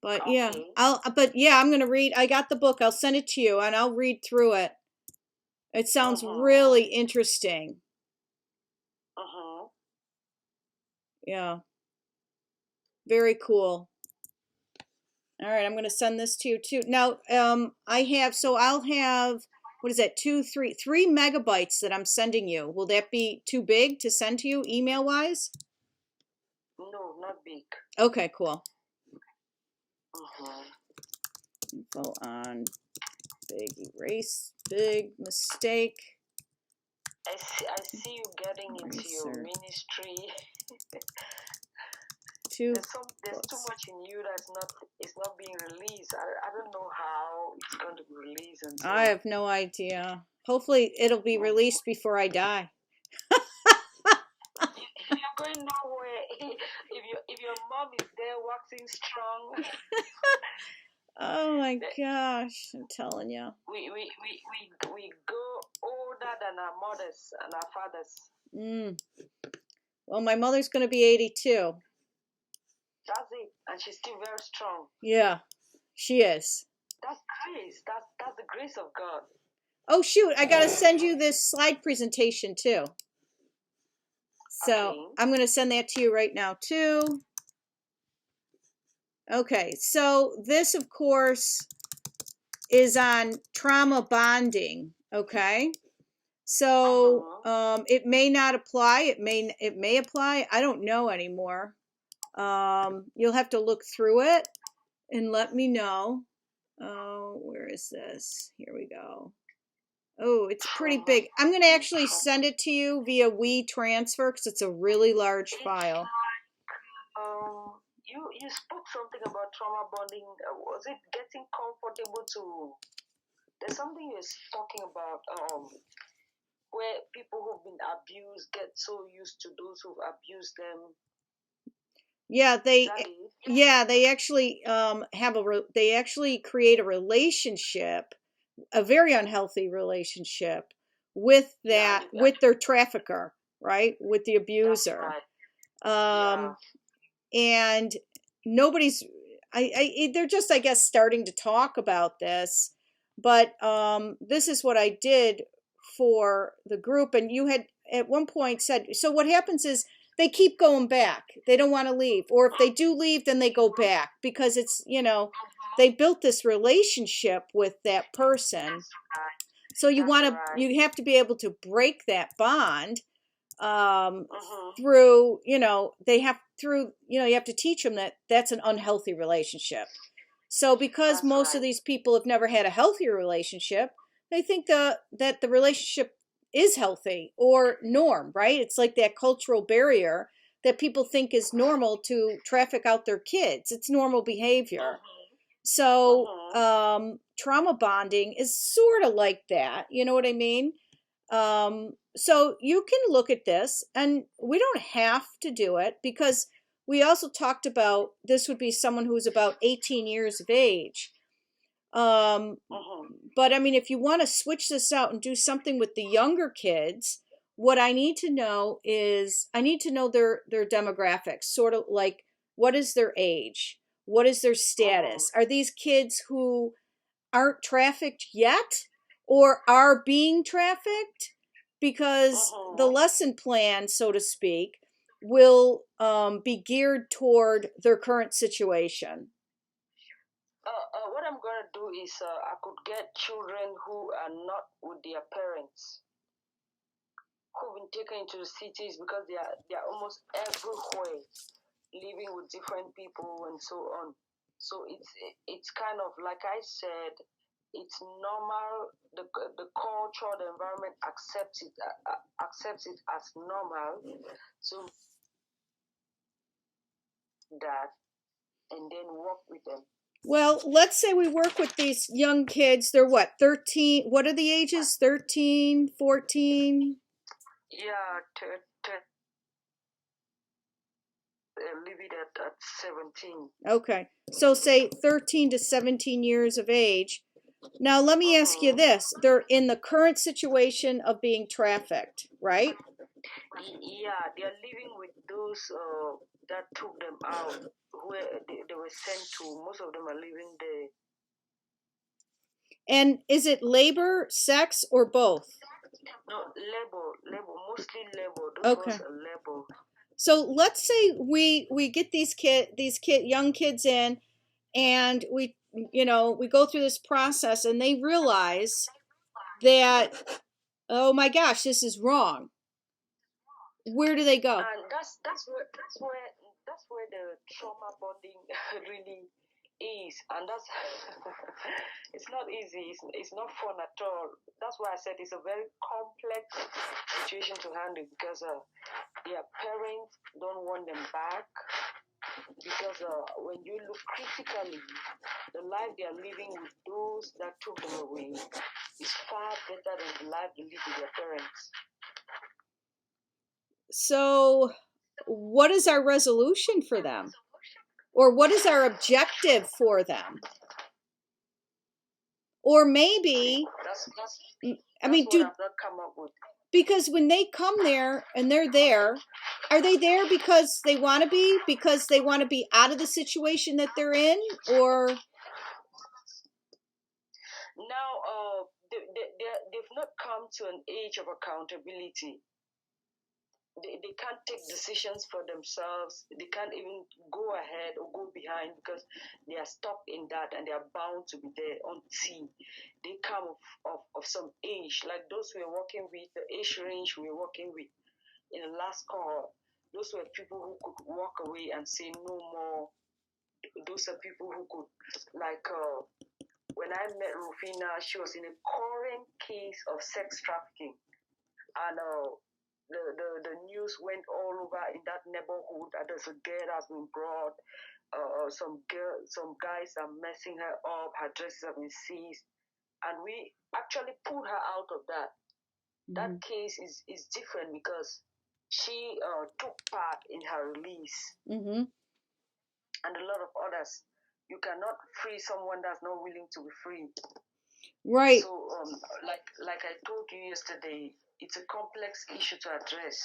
But okay. I'm going to read. I got the book. I'll send it to you and I'll read through it. It sounds really interesting. Yeah. Very cool. All right, I'm going to send this to you too. Now, I'll have, what is that, 3 megabytes that I'm sending you. Will that be too big to send to you email-wise? No, not big. Okay, cool. Info on Big erase, big mistake. I see you getting into your ministry. There's too much in you that's not being released. I don't know how it's going to be released until I have no idea. Hopefully it'll be released before I die. You're going nowhere. If your mom is there waxing strong. Oh my gosh, I'm telling you. We go older than our mothers and our fathers. Well, my mother's going to be 82. That's it. And she's still very strong. Yeah, she is. That's grace. That's the grace of God. Oh, shoot. I got to send you this slide presentation, too. So okay. I'm going to send that to you right now, too. Okay, so this, of course, is on trauma bonding, okay? So it may not apply. It may apply. I don't know anymore. You'll have to look through it and let me know. Oh, where is this? Here we go. Oh, it's pretty big. I'm going to actually send it to you via WeTransfer because it's a really large file. You spoke something about trauma bonding. Was it getting comfortable to? There's something you're talking about where people who've been abused get so used to those who've abused them. Yeah, they actually they actually create a relationship, a very unhealthy relationship with with their trafficker, right? With the abuser. Right. And nobody's they're just, I guess, starting to talk about this, but this is what I did for the group. And you had at one point said, so what happens is they keep going back. They don't want to leave. Or if they do leave, then they go back because it's, they built this relationship with that person. So you have to be able to break that bond through, you have to teach them that that's an unhealthy relationship. So because most of these people have never had a healthy relationship, they think that the relationship is healthy or norm, right? It's like that cultural barrier that people think is normal to traffic out their kids. It's normal behavior. So trauma bonding is sort of like that. You know what I mean? So you can look at this, and we don't have to do it because we also talked about this would be someone who's about 18 years of age. But I mean, if you want to switch this out and do something with the younger kids, what I need to know is I need to know their demographics, sort of like what is their age? What is their status? Are these kids who aren't trafficked yet or are being trafficked? Because the lesson plan, so to speak, will be geared toward their current situation. What I'm going to do is I could get children who are not with their parents, who've been taken into the cities because they are almost everywhere, living with different people and so on. So it's kind of like I said, it's normal. The culture, the environment accepts it as normal. So that, and then work with them. Well, let's say we work with these young kids. They're what, 13? What are the ages? 13, 14? Yeah, leave it at 17. Okay. So say 13 to 17 years of age. Now, let me ask you this. They're in the current situation of being trafficked, right? Yeah, they're living with those that took them out, where they were sent to. Most of them are living there. And is it labor, sex, or both? No, labor, mostly labor. Those ones are labor. So let's say we get these young kids in, and we go through this process, and they realize that, oh my gosh, this is wrong. Where do they go? And that's where the trauma bonding really ease, and that's it's not easy. It's not fun at all. That's why I said it's a very complex situation to handle because their parents don't want them back. Because when you look critically, the life they are living with those that took them away is far better than the life they live with their parents. So, what is our resolution for them? Or what is our objective for them? Or maybe, I mean, what I've not come up with. Because when they come there and they're there, are they there because they want to be? Because they want to be out of the situation that they're in? Or now, they've not come to an age of accountability. They can't take decisions for themselves. They can't even go ahead or go behind because they are stuck in that and they are bound to be there until they come of some age. Like those we are working with, the age range we are working with in the last call, those were people who could walk away and say no more. Those are people who could, like, when I met Rufina, she was in a current case of sex trafficking. And the news went all over in that neighborhood that there's a girl that's been brought. Some guys are messing her up. Her dresses have been seized, and we actually pulled her out of that. Mm-hmm. That case is different because she took part in her release, mm-hmm. and a lot of others. You cannot free someone that's not willing to be free. Right. So, like I told you yesterday, it's a complex issue to address.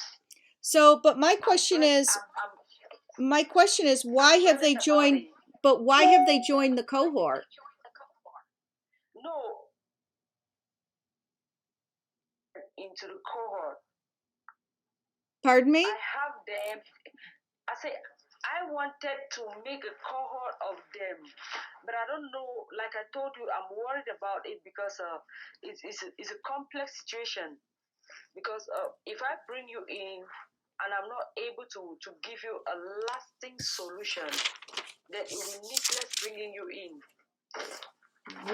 So, but my question is, why have they joined? But why have they joined the cohort? No, into the cohort. Pardon me? I have them. I say I wanted to make a cohort of them, but I don't know. Like I told you, I'm worried about it because it's a complex situation. Because if I bring you in and I'm not able to give you a lasting solution, then it will be needless bringing you in.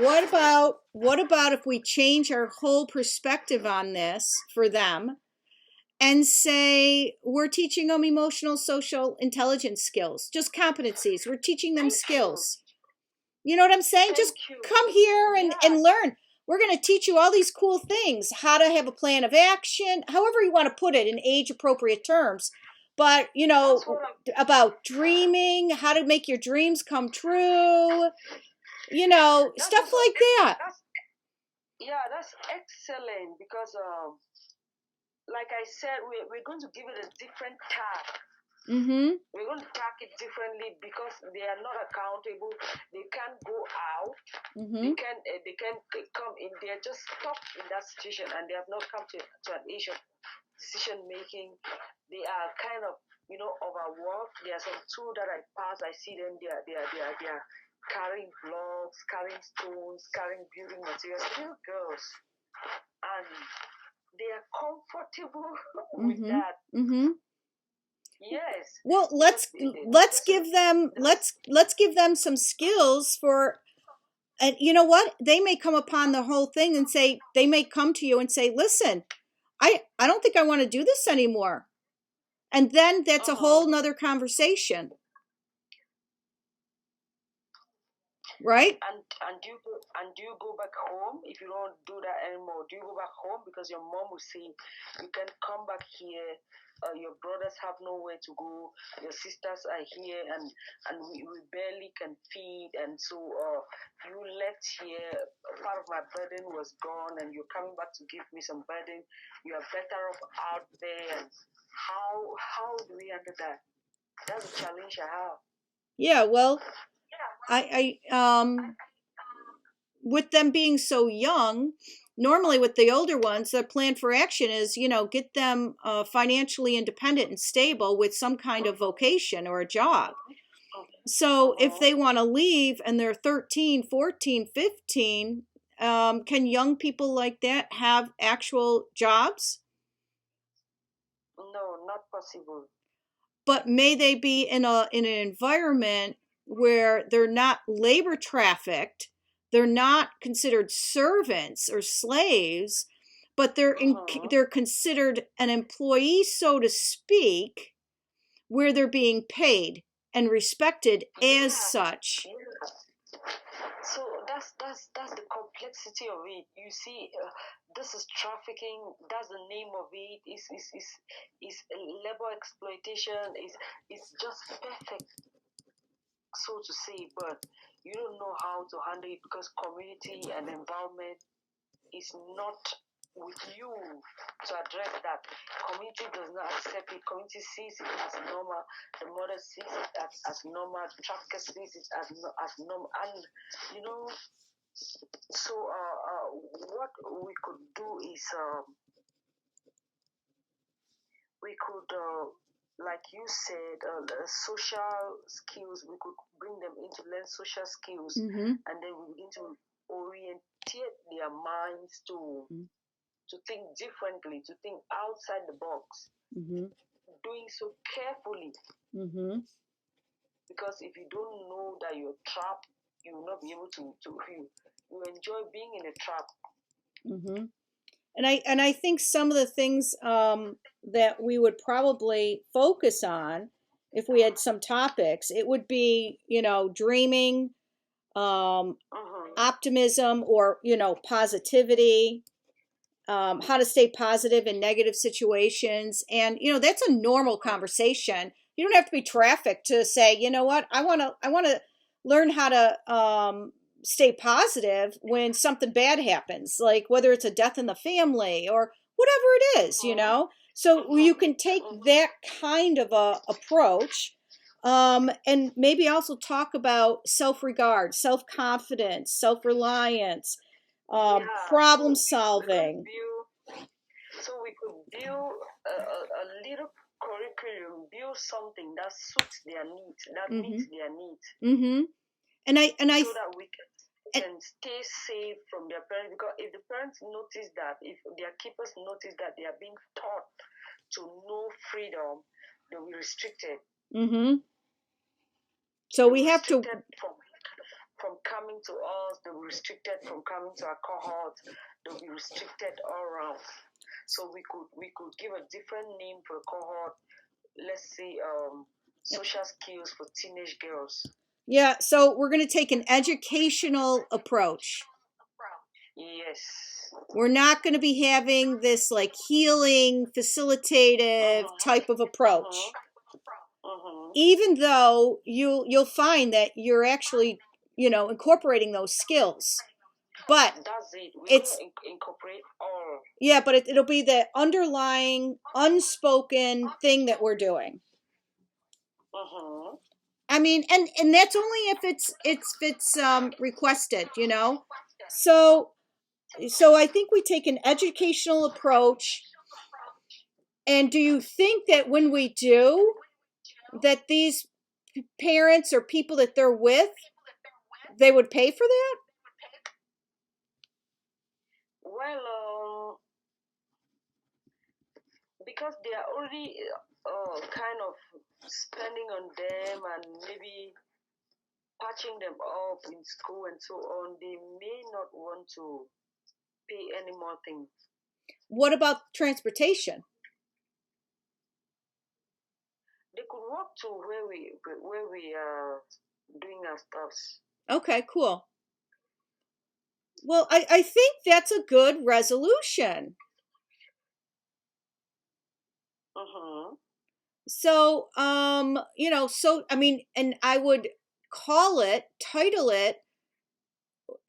What about if we change our whole perspective on this for them and say we're teaching them emotional, social intelligence skills, just competencies. We're teaching them skills. You know what I'm saying? Just come here and learn. We're going to teach you all these cool things, how to have a plan of action, however you want to put it in age appropriate terms. But, you know, about dreaming, how to make your dreams come true, you know, stuff like that. That's excellent because, like I said, we're going to give it a different tag. Mm-hmm. We're going to tag it differently because they are not accountable. They can't go out. Mm-hmm. They can come in. They are just stuck in that situation, and they have not come to an age of decision making. They are kind of overworked. There are some two that I pass. I see them. They are carrying blocks, carrying stones, carrying building materials. Little girls, and they are comfortable with mm-hmm. that. Mm-hmm. Yes. Well, let's give them some skills for, and you know what? They may come upon the whole thing and say, they may come to you and say, listen, I don't think I want to do this anymore. And then that's a whole nother conversation. Right? And do you go back home if you don't do that anymore? Do you go back home because your mom will say you can come back here? Your brothers have nowhere to go. Your sisters are here, and we barely can feed. And so you left here. Part of my burden was gone, and you're coming back to give me some burden. You are better off out there. And how do we handle that? That's a challenge I have. Yeah. Well. I with them being so young, normally with the older ones, their plan for action is, get them financially independent and stable with some kind of vocation or a job. So if they want to leave and they're 13, 14, 15, can young people like that have actual jobs? No, not possible. But may they be in an environment where they're not labor trafficked, they're not considered servants or slaves, but they're considered an employee, so to speak, where they're being paid and respected as such. So that's the complexity of it. You see, this is trafficking. That's the name of it. Is labor exploitation. Is just perfect, so to say. But you don't know how to handle it because community and environment is not with you to address that. Community does not accept it. Community sees it as normal. The mother sees it as normal. The trafficker sees it as normal. And you know, so what we could do is we could like you said, social skills. We could bring them into learn social skills, and then we begin to orientate their minds to think differently, to think outside the box. Doing so carefully, because if you don't know that you're trapped, you will not be able to you enjoy being in a trap. And I think some of the things that we would probably focus on if we had some topics, it would be, dreaming, optimism, or, positivity, how to stay positive in negative situations. And, that's a normal conversation. You don't have to be trafficked to say, you know what, I want to learn how to stay positive when something bad happens, like whether it's a death in the family or whatever it is, So you can take that kind of a approach, and maybe also talk about self-regard, self-confidence, self-reliance, problem solving. So we could build a little curriculum, build something that suits their needs, that meets their needs. And I so that we can stay safe from their parents, because if the parents notice that, if their keepers notice that they are being taught to know freedom, they'll be restricted. So we have to from coming to us, they'll be restricted from coming to our cohort, they'll be restricted all around. So we could give a different name for the cohort. Let's say social skills for teenage girls. Yeah, so we're going to take an educational approach. Yes. We're not going to be having this like healing, facilitative type of approach. Even though you'll find that you're actually, incorporating those skills. But that's it. It's incorporate all. Yeah, but it'll be the underlying unspoken thing that we're doing. I mean, and that's only if it's requested, So I think we take an educational approach. And do you think that when we do, that these parents or people that they're with, they would pay for that? Well, because they are already kind of spending on them and maybe patching them up in school and so on, they may not want to pay any more things. What about transportation? They could walk to where we are doing our stuffs. Okay, cool. Well, I think that's a good resolution. So, I mean, and I would title it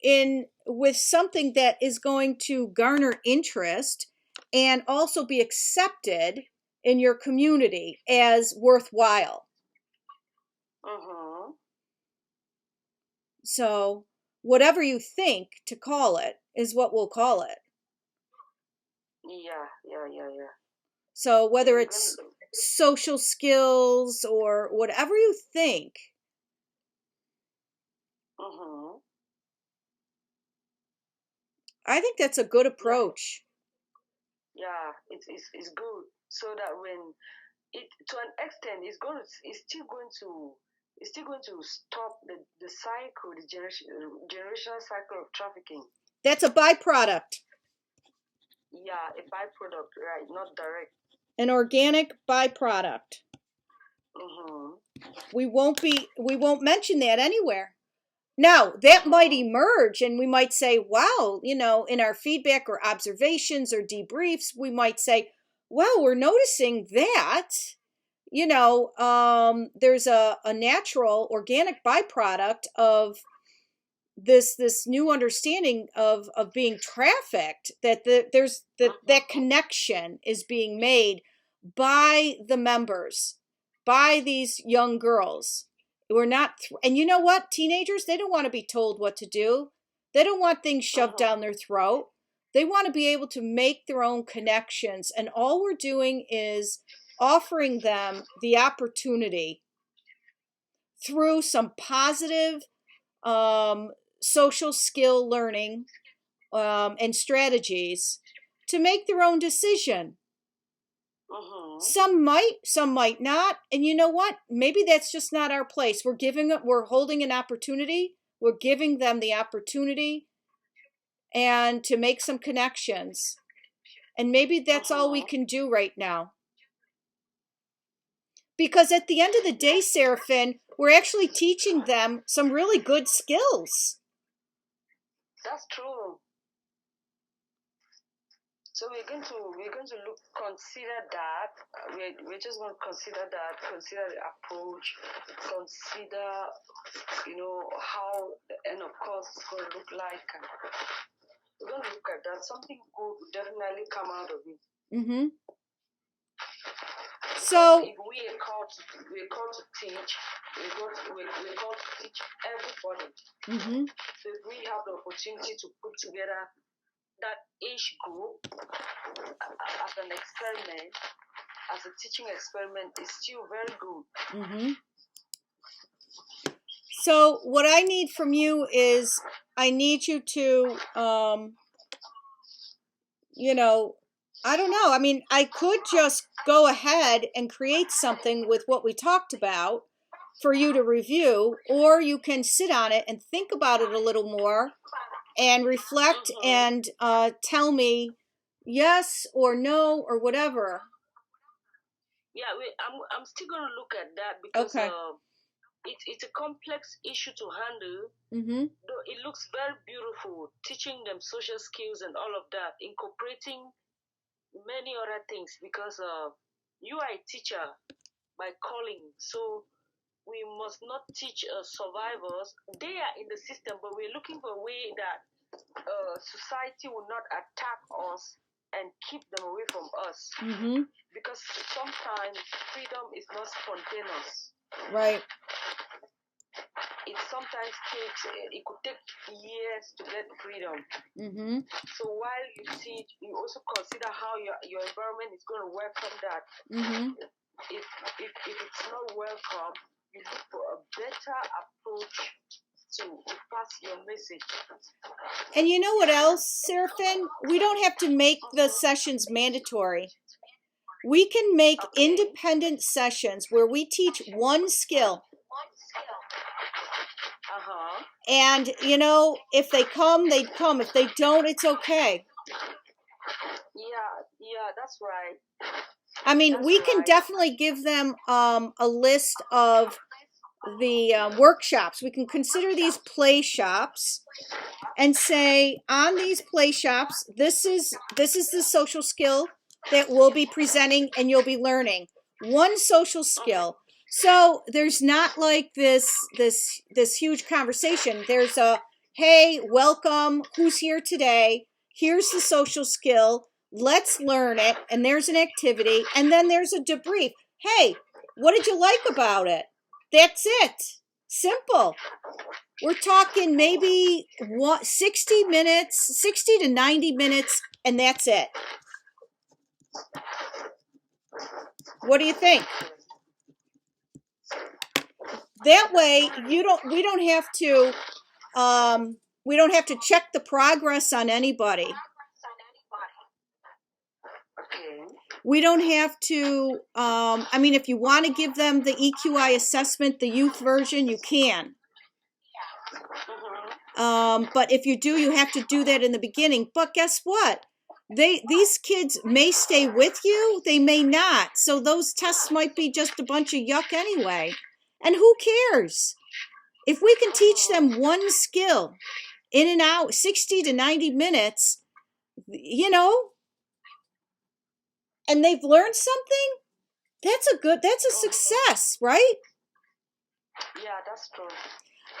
in with something that is going to garner interest and also be accepted in your community as worthwhile. So, whatever you think to call it is what we'll call it. Yeah. So, whether it's social skills or whatever you think. I think that's a good approach. Yeah, it's good, so that when it, to an extent, it's still going to it's still going to stop the cycle, the generational cycle of trafficking. That's a byproduct. Yeah, a byproduct, right? Not direct. An organic byproduct. Mm-hmm. We won't mention that anywhere. Now, that might emerge and we might say, wow, in our feedback or observations or debriefs, we might say, wow, we're noticing that, there's a natural organic byproduct of this new understanding of being trafficked, that there's that connection is being made by the members, by these young girls. We're not and you know what, teenagers, they don't want to be told what to do. They don't want things shoved down their throat. They want to be able to make their own connections, and all we're doing is offering them the opportunity through some positive social skill learning and strategies to make their own decision. Some might not, and you know what? Maybe that's just not our place. We're holding an opportunity. We're giving them the opportunity and to make some connections. And maybe that's all we can do right now. Because at the end of the day, Seraphin, we're actually teaching them some really good skills. That's true. So we're going to consider that. We're just going to consider that, consider the approach, consider, how the end of course is going to look like. And we're going to look at that. Something good will definitely come out of it. Mm-hmm. So if we're called to teach, we're called to teach everybody. Mm-hmm. So if we have the opportunity to put together that age group as an experiment, as a teaching experiment, is still very good. Mm-hmm. So what I need from you is, I need you to, I don't know. I mean, I could just go ahead and create something with what we talked about for you to review, or you can sit on it and think about it a little more and reflect and tell me yes or no or whatever. Yeah, I'm still going to look at that because okay. It's a complex issue to handle. Mm-hmm. Though it looks very beautiful, teaching them social skills and all of that, incorporating many other things, because you are a teacher by calling, so we must not teach survivors. They are in the system, but we're looking for a way that society will not attack us and keep them away from us. Mm-hmm. Because sometimes freedom is not spontaneous. Right. It sometimes it could take years to get freedom. Mm-hmm. So while you teach, you also consider how your environment is going to welcome that. Mm-hmm. If it's not welcome, you look for a better approach to pass your message. And you know what else, Seraphin? We don't have to make the sessions mandatory. We can make independent sessions where we teach one skill. And, if they come, they come. If they don't, it's okay. Yeah, that's right. I mean, we can definitely give them a list of the workshops. We can consider these play shops and say, on these play shops, this is the social skill that we'll be presenting and you'll be learning. One social skill. So there's not like this huge conversation. There's a, hey, welcome, who's here today? Here's the social skill. Let's learn it. And there's an activity. And then there's a debrief. Hey, what did you like about it? That's it. Simple. We're talking maybe 60 minutes, 60 to 90 minutes, and that's it. What do you think? That way, we don't have to check the progress on anybody. Okay. We don't have to, I mean, if you want to give them the EQI assessment, the youth version, you can. But if you do, you have to do that in the beginning. But guess what? These kids may stay with you, they may not. So those tests might be just a bunch of yuck anyway. And who cares? If we can teach them one skill in an hour, 60 to 90 minutes, you know, and they've learned something, that's a success, right? Yeah, that's true.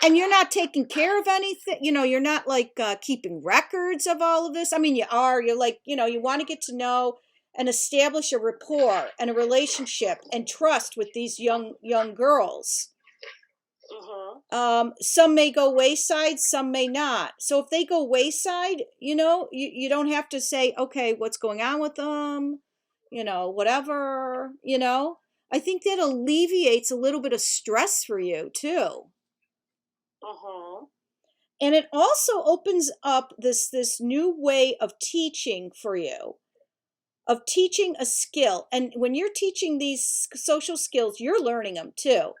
And you're not taking care of anything, you know, you're not like keeping records of all of this. I mean, you're like, you know, you want to get to know and establish a rapport and a relationship and trust with these young girls. Some may go wayside, some may not. So if they go wayside, you know, you don't have to say, okay, what's going on with them, you know, whatever, you know. I think that alleviates a little bit of stress for you too. And it also opens up this new way of teaching for you, of teaching a skill. And when you're teaching these social skills, you're learning them too.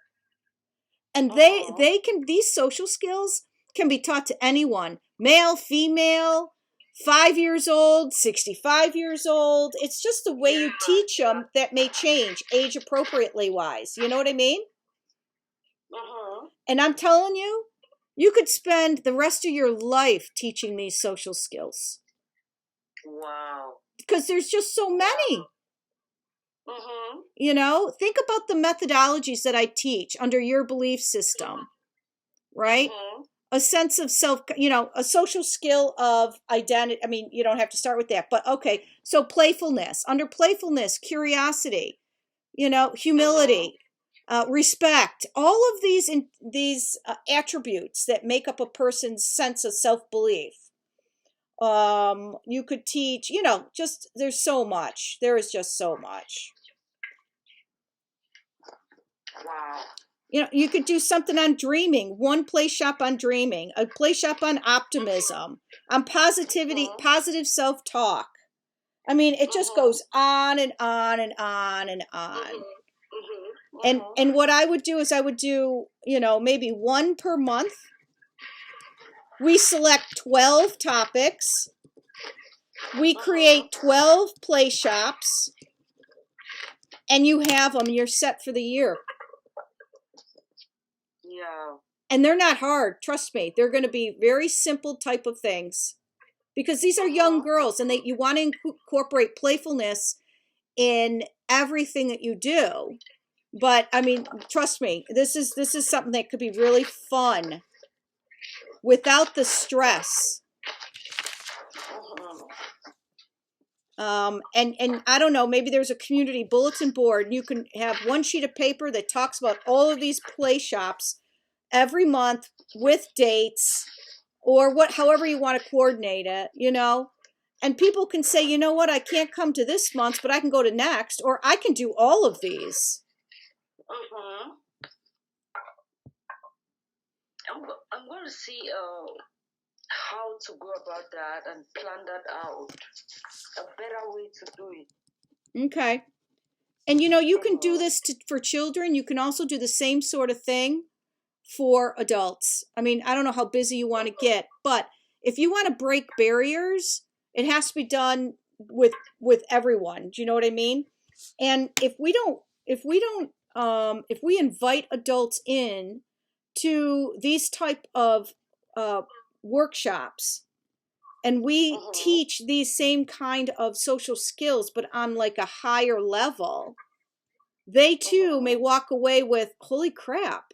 And these social skills can be taught to anyone, male, female, 5 years old, 65 years old. It's just the way you teach them that may change age appropriately wise. You know what I mean? And I'm telling you, you could spend the rest of your life teaching these social skills. Wow. Because there's just so many. You know, think about the methodologies that I teach under your belief system, right? A sense of self, you know, a social skill of identity. I mean, you don't have to start with that, but okay. So playfulness, under playfulness, curiosity, you know, humility, respect, all of these attributes that make up a person's sense of self-belief. You could teach, you know, just, there's so much. There is just so much. Wow. You know, you could do something on dreaming, one play shop on dreaming, a play shop on optimism, on positivity, positive self-talk. I mean, it just goes on and on and on and on. And what I would do is I would do, you know, maybe one per month. We select 12 topics. We create 12 play shops. And you have them. You're set for the year. Yeah. And they're not hard. Trust me. They're going to be very simple type of things. Because these are young girls. And you want to incorporate playfulness in everything that you do. But I mean, trust me, this is something that could be really fun without the stress. And I don't know, maybe there's a community bulletin board and you can have one sheet of paper that talks about all of these play shops every month with dates or however you want to coordinate it, you know. And people can say, you know what, I can't come to this month, but I can go to next, or I can do all of these. I'm going to see how to go about that and plan that out. A better way to do it. Okay. And you know, you can do this for children. You can also do the same sort of thing for adults. I mean, I don't know how busy you want to get, but if you want to break barriers, it has to be done with everyone. Do you know what I mean? And if we invite adults in to these type of workshops, and we teach these same kind of social skills, but on like a higher level, they too may walk away with, holy crap,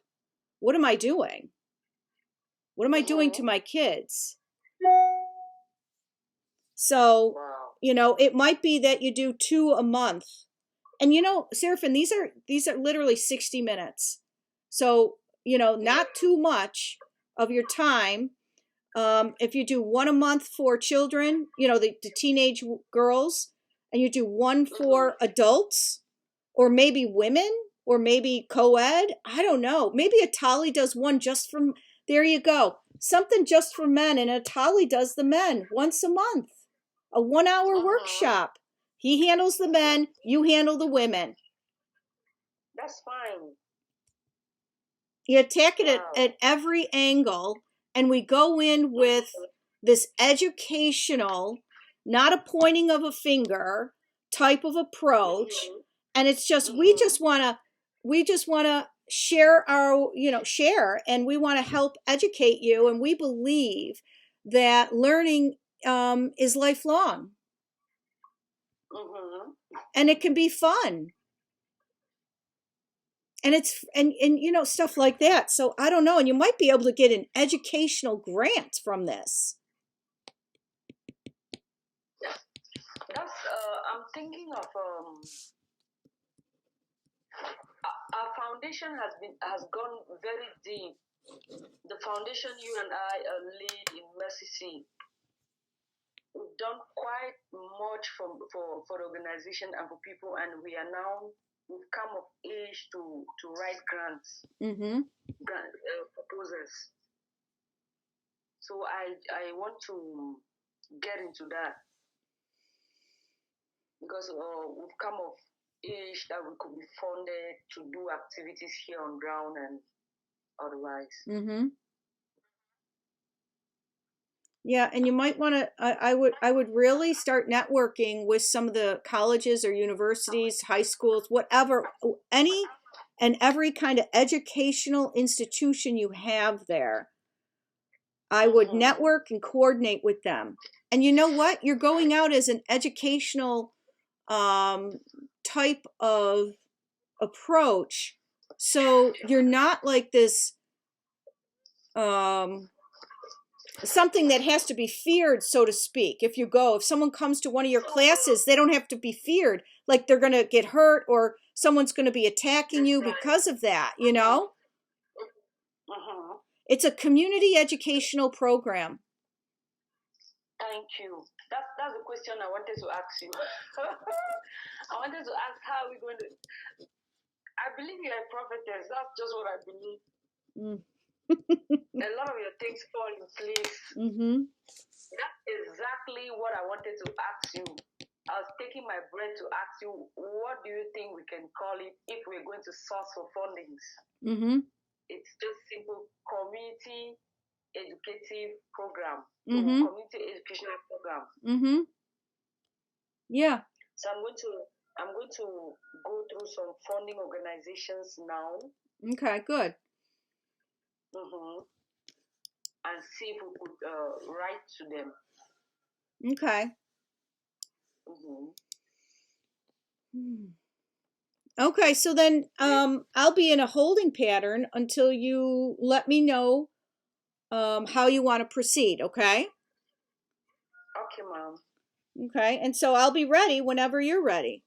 what am I doing? What am I doing to my kids? So, you know, it might be that you do 2 a month. And you know, Seraphin, these are literally 60 minutes. So, you know, not too much of your time. If you do 1 a month for children, you know, the teenage girls, and you do 1 for adults, or maybe women, or maybe co-ed, I don't know. Maybe Atali does 1 just for, there you go. Something just for men, and Atali does the men once a month. A 1-hour workshop. He handles the men, you handle the women. That's fine. You attack it Wow. at every angle, and we go in with this educational, not a pointing of a finger type of approach. And it's just, we just want to share our, share, and we want to help educate you. And we believe that learning is lifelong. And it can be fun. And it's, and stuff like that. So I don't know. And you might be able to get an educational grant from this. That's, I'm thinking of, our foundation has gone very deep. The foundation you and I lead in Mercy Seat, we've done quite much for the organization and for people, and we've come of age to write grants, proposals. So I want to get into that, because we've come of age that we could be funded to do activities here on ground and otherwise. Yeah, and you might want to. I would really start networking with some of the colleges or universities, high schools, whatever, any and every kind of educational institution you have there. I would network and coordinate with them. And you know what? You're going out as an educational type of approach, so you're not like this. Something that has to be feared, so to speak. If someone comes to one of your classes, they don't have to be feared, like they're going to get hurt or someone's going to be attacking you because of that, It's a community educational program. Thank you. That's the question I wanted to ask you. I wanted to ask, how are we going to... I believe you're a prophetess. That's just what I believe. A lot of your things fall in place. That's exactly what I wanted to ask you. I was taking my breath to ask you, what do you think we can call it if we're going to source for fundings? It's just simple community educative program, community educational program. Yeah. So I'm going to go through some funding organizations now. Okay, good. And see if we could write to them. Okay. Okay, so then I'll be in a holding pattern until you let me know how you want to proceed, okay? Okay, Mom. Okay, and so I'll be ready whenever you're ready.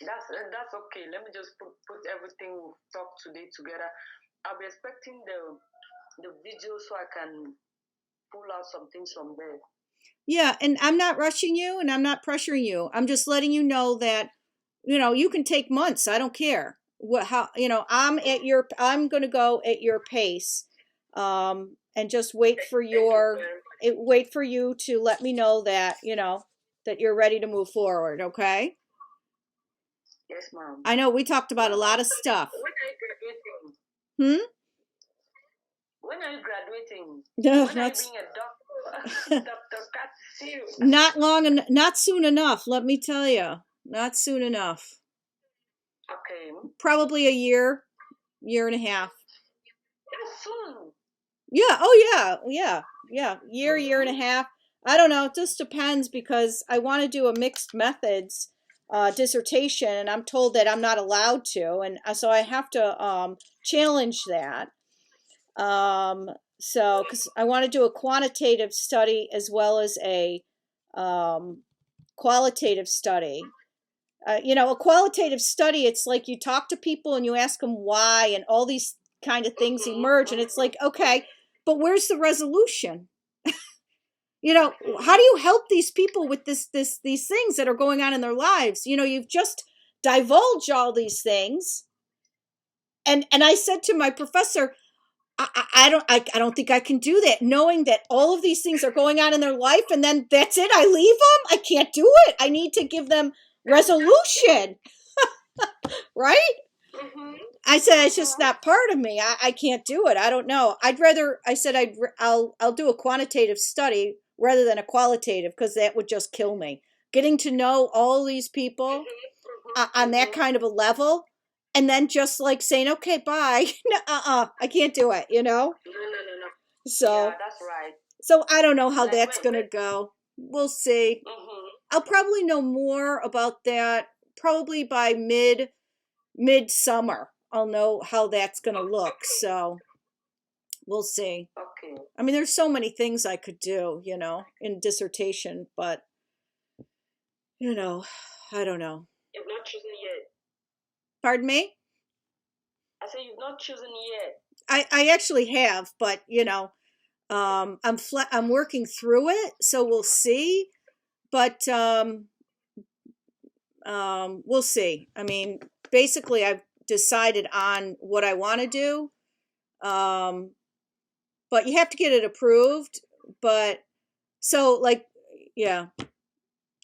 That's okay. Let me just put everything we've talked today together. I'll be expecting the video so I can pull out some things from there. Yeah, and I'm not rushing you and I'm not pressuring you. I'm just letting you know that, you can take months. I don't care. I'm going to go at your pace. And just wait for you to let me know that, that you're ready to move forward, okay? Yes, Mom. I know we talked about a lot of stuff. When are you graduating? When are you graduating? When are you being a doctor? Dr. Not soon enough, let me tell you. Not soon enough. Okay. Probably a year and a half. That's soon. Yeah. Oh, yeah. Year and a half. I don't know. It just depends, because I want to do a mixed methods dissertation, and I'm told that I'm not allowed to, and so I have to challenge that. So because I want to do a quantitative study as well as a qualitative study. A qualitative study, it's like you talk to people and you ask them why, and all these kind of things emerge, and it's like, okay, but where's the resolution? How do you help these people with these things that are going on in their lives? You've just divulged all these things. And I said to my professor, I don't think I can do that, knowing that all of these things are going on in their life, and then that's it. I leave them. I can't do it. I need to give them resolution, right? Mm-hmm. I said it's just Mm-hmm. not part of me. I can't do it. I don't know. I said I'll do a quantitative study rather than a qualitative, because that would just kill me. Getting to know all these people on that Mm-hmm. kind of a level, and then just like saying, okay, bye. No, I can't do it, No, no, no, no. Yeah, So, that's right. I don't know how Like that's going to go. We'll see. mm-hmm. I'll probably know more about that probably by midsummer. I'll know how that's going to look. So, we'll see. Okay. I mean, there's so many things I could do, in dissertation, but, I don't know. You've not chosen yet. Pardon me? I say you've not chosen yet. I actually have, but, I'm working through it, so we'll see. But we'll see. I mean, basically, I've decided on what I want to do. Um, but you have to get it approved. But so, like, yeah.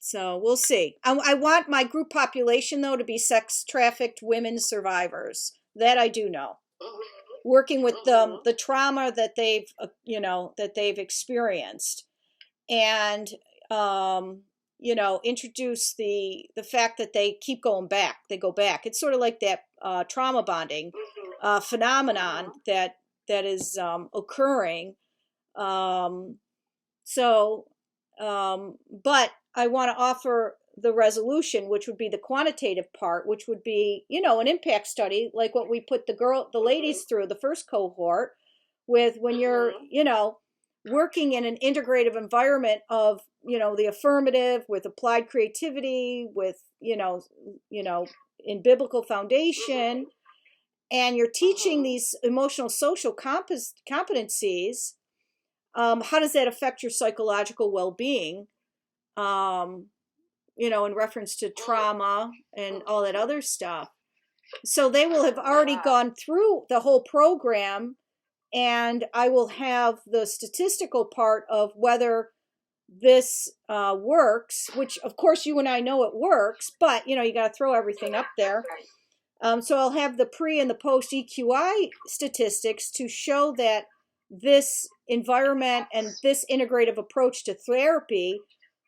So we'll see. I want my group population, though, to be sex trafficked women survivors. That I do know. Mm-hmm. Working with Mm-hmm. the trauma that they've experienced, and introduce the fact that they keep going back. They go back. It's sort of like that trauma bonding phenomenon Mm-hmm. that is occurring. Um, so, but I want to offer the resolution, which would be the quantitative part, which would be, an impact study, like what we put the ladies through, the first cohort, with when you're, Mm-hmm. working in an integrative environment of, the affirmative with applied creativity, with, in biblical foundation, and you're teaching Mm-hmm. these emotional social competencies. How does that affect your psychological well-being? Um, in reference to trauma and all that other stuff. So they will have already Wow. gone through the whole program, and I will have the statistical part of whether this works, which of course you and I know it works, but you got to throw everything up there. Right. So I'll have the pre and the post EQI statistics to show that this environment and this integrative approach to therapy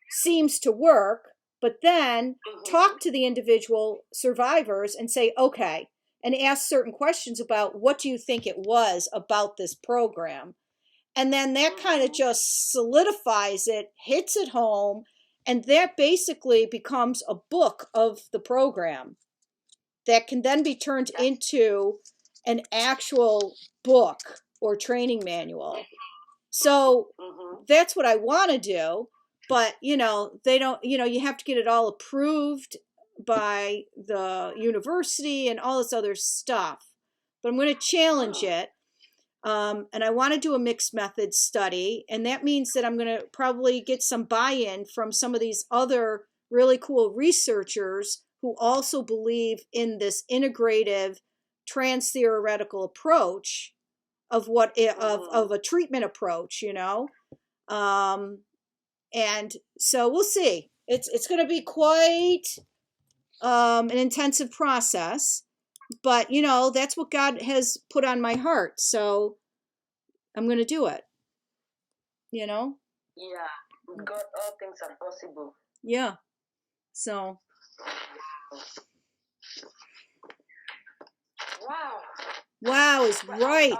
seems to work, but then Mm-hmm. talk to the individual survivors and say, okay, and ask certain questions about what do you think it was about this program. And then that kind of Mm-hmm. just solidifies it, hits it home, and that basically becomes a book of the program that can then be turned That's into an actual book or training manual. So mm-hmm. that's what I want to do. But, they don't, you have to get it all approved by the university and all this other stuff. But I'm going to challenge Mm. it. And I want to do a mixed method study. And that means that I'm going to probably get some buy in from some of these other really cool researchers who also believe in this integrative trans theoretical approach of Mm-hmm. of a treatment approach, um, and so we'll see. It's going to be quite an intensive process, but that's what God has put on my heart, so I'm going to do it. You know, Yeah. With God, all things are possible. yeah. So Wow. wow is Well, right.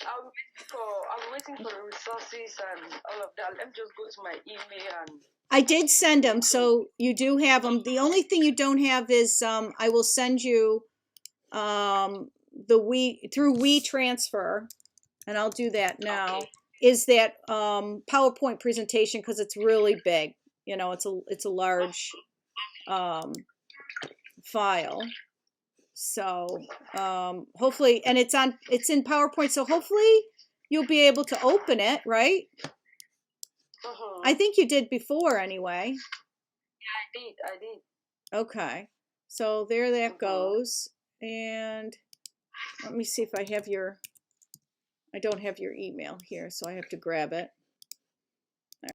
I'm waiting for the resources and all of that. Let me just go to my email and I did send them, go through. so you do have them. The only thing you don't have is I will send you the we transfer, and I'll do that now. Okay. Is that PowerPoint presentation, because it's really big. It's a large um, file. So hopefully, and it's in PowerPoint. So hopefully you'll be able to open it, right? I Mm-hmm. think you did before anyway. I did. Okay. So there that Mm-hmm. goes. And let me see if I have your I don't have your email here, so I have to grab it.